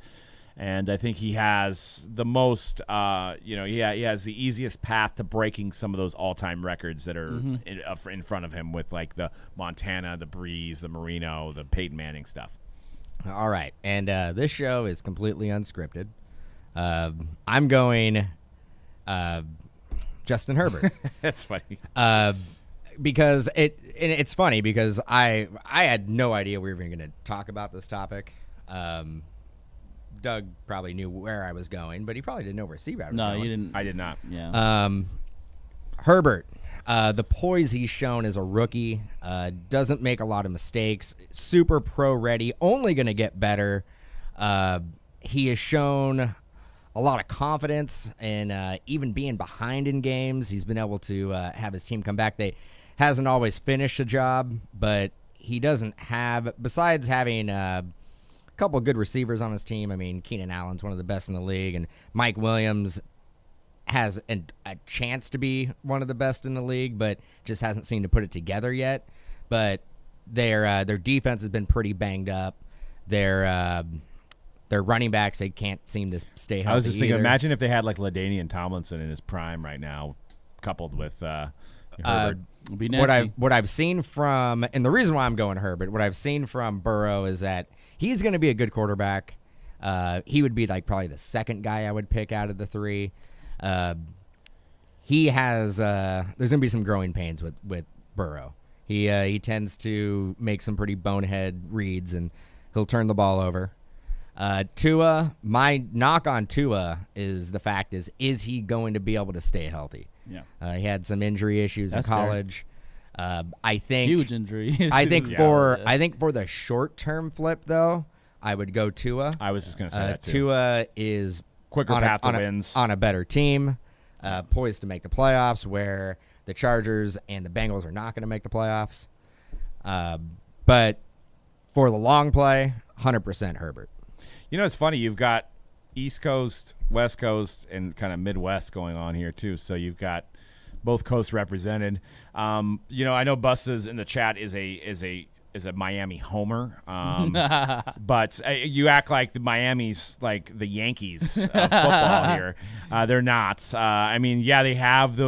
And I think he has the most, he has the easiest path to breaking some of those all-time records that are in front of him with, like, the Montana, the Breeze, the Marino, the Peyton Manning stuff. All right. And this show is completely unscripted. I'm going Justin Herbert. That's funny. Because it's funny because I had no idea we were even going to talk about this topic. Doug probably knew where I was going, but he probably didn't know where C-Rad was going. No, you didn't. I did not. Yeah. Herbert, the poise he's shown as a rookie, doesn't make a lot of mistakes, super pro ready, only going to get better. He has shown a lot of confidence and even being behind in games, he's been able to have his team come back. They hasn't always finished a job, but he doesn't have, besides having couple of good receivers on his team. I mean, Keenan Allen's one of the best in the league, and Mike Williams has a chance to be one of the best in the league, but just hasn't seemed to put it together yet. But their defense has been pretty banged up. Their running backs, they can't seem to stay healthy. I was just thinking, either. imagine if they had like LaDainian Tomlinson in his prime right now, coupled with Herbert. Be nasty. What I've seen from, and the reason why I'm going Herbert, what I've seen from Burrow is that he's going to be a good quarterback. He would be like probably the second guy I would pick out of the 3. He has there's going to be some growing pains with Burrow. He tends to make some pretty bonehead reads, and he'll turn the ball over. Tua, my knock on Tua is the fact is he going to be able to stay healthy? Yeah. He had some injury issues in college. I think huge injury. I think for the short-term flip though, I would go Tua. I was just going to say that too. Tua is quicker path to wins on a better team, poised to make the playoffs, where the Chargers and the Bengals are not going to make the playoffs. But for the long play, 100% Herbert. It's funny. You've got East Coast, West Coast, and kind of Midwest going on here too. So you've got both coasts represented. I know Busta's in the chat is a Miami homer, but you act like the Miami's like the Yankees of football here. They're not. I mean, yeah, they have the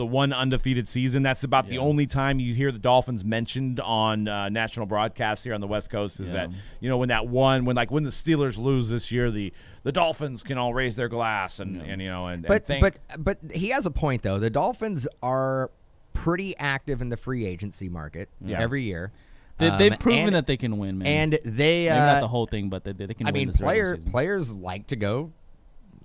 one undefeated season. That's about the only time you hear the Dolphins mentioned on national broadcasts here on the West Coast. Is that when when the Steelers lose this year, the Dolphins can all raise their glass and but he has a point though. The Dolphins are pretty active in the free agency market every year. They've proven that they can win, man. And they maybe not the whole thing, but they can. I win mean, players like to go.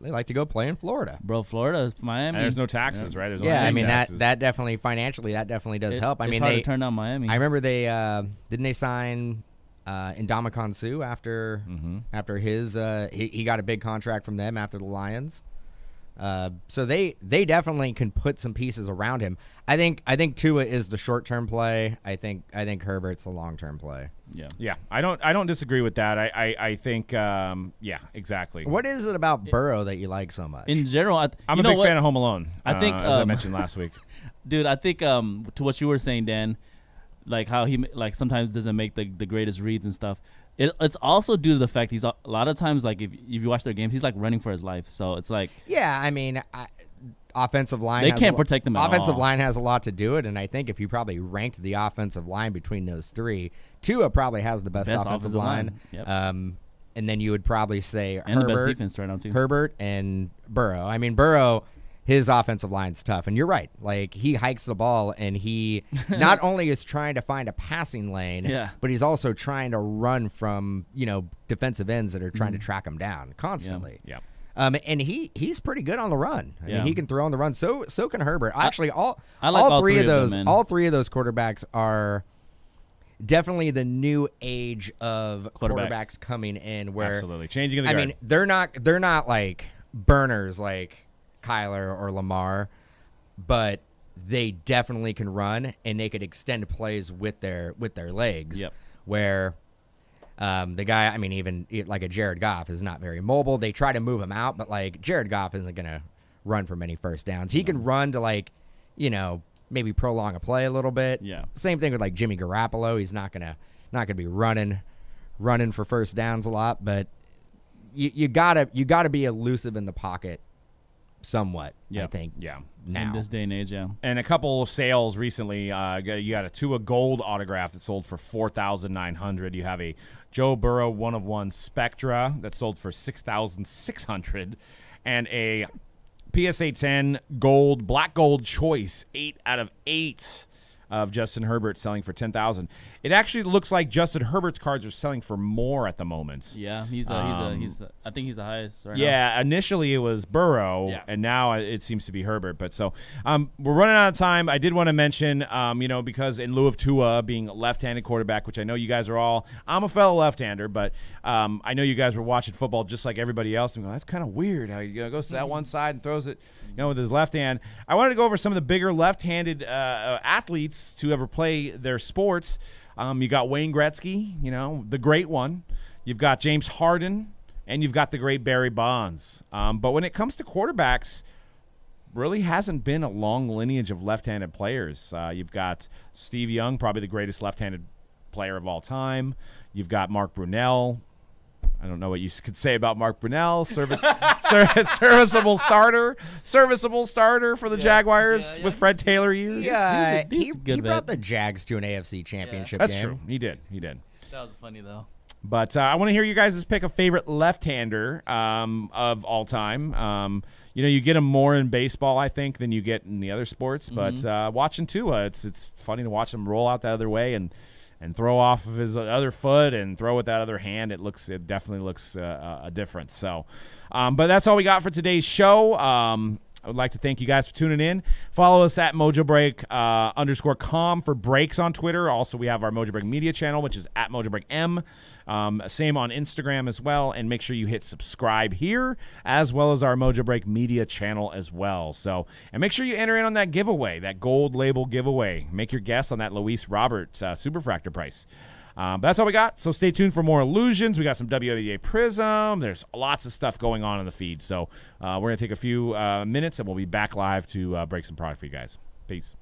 They like to go play in Florida, bro. Florida, Miami. And there's no taxes, right? There's no I mean taxes. that definitely financially does help. I it's mean, hard to turn down Miami. I remember they didn't they sign Ndamukong Suh after his he got a big contract from them after the Lions. So they definitely can put some pieces around him. I think Tua is the short-term play. I think Herbert's the long-term play. Yeah. I don't disagree with that. I think exactly. What is it about Burrow that you like so much? In general, I'm a big fan of Home Alone. I think as I mentioned last week. Dude, I think to what you were saying, Dan, like how he like sometimes doesn't make the greatest reads and stuff. It's also due to the fact a lot of times, like if you watch their games, he's like running for his life. So it's like, yeah, I mean, offensive line. They can't protect them at all. Offensive line has a lot to do it, and I think if you probably ranked the offensive line between those three, Tua probably has the best offensive line. Yep. And then you would probably say and Herbert, the best defense right now too. Herbert and Burrow. I mean, Burrow, his offensive line's tough, and you're right. Like, he hikes the ball, and he not only is trying to find a passing lane, but he's also trying to run from, defensive ends that are trying to track him down constantly. Yeah. And he's pretty good on the run. I mean, he can throw on the run. So can Herbert. Actually, all three of those quarterbacks are definitely the new age of quarterbacks coming in. Where absolutely changing the guard. I mean, they're not like burners like Kyler or Lamar, but they definitely can run, and they could extend plays with their legs. Yep. Where the guy, I mean, even like a Jared Goff is not very mobile. They try to move him out, but like Jared Goff isn't going to run for many first downs. He can run to maybe prolong a play a little bit. Yeah. Same thing with like Jimmy Garoppolo. He's not gonna be running for first downs a lot, but you gotta be elusive in the pocket somewhat. I think. Yeah. Now. In this day and age, yeah. And a couple of sales recently. You got a Tua Gold autograph that sold for $4,900. You have a Joe Burrow 1/1 Spectra that sold for $6,600, and a PSA 10 Gold Black Gold Choice 8 out of 8 of Justin Herbert selling for $10,000. It actually looks like Justin Herbert's cards are selling for more at the moment. Yeah, I think he's the highest right now. Yeah, initially it was Burrow, and now it seems to be Herbert. But so we're running out of time. I did want to mention, because in lieu of Tua being a left-handed quarterback, which I know you guys are all, I'm a fellow left-hander, but I know you guys were watching football just like everybody else and go, that's kind of weird how he goes to that one side and throws it, with his left hand. I wanted to go over some of the bigger left-handed athletes to ever play their sports. You got Wayne Gretzky, the great one. You've got James Harden, and you've got the great Barry Bonds. But when it comes to quarterbacks, really hasn't been a long lineage of left-handed players. You've got Steve Young, probably the greatest left-handed player of all time. You've got Mark Brunell. I don't know what you could say about Mark Brunell. Serviceable starter for the Jaguars with Fred Taylor years. Yeah, he brought the Jags to an AFC championship That's game. true. He did. That was funny though. But I want to hear you guys' pick a favorite left-hander of all time. You get them more in baseball, I think, than you get in the other sports. But watching Tua, it's funny to watch him roll out the other way and throw off of his other foot and throw with that other hand. It definitely looks a difference. So, but that's all we got for today's show. I would like to thank you guys for tuning in. Follow us at Mojobreak _com for breaks on Twitter. Also, we have our Mojobreak media channel, which is at MojobreakM. Same on Instagram as well. And make sure you hit subscribe here, as well as our Mojobreak media channel as well. So, and make sure you enter in on that giveaway, that gold label giveaway. Make your guess on that Luis Robert Superfractor price. But that's all we got. So stay tuned for more illusions. We got some WNBA Prism. There's lots of stuff going on in the feed. So we're going to take a few minutes, and we'll be back live to break some product for you guys. Peace.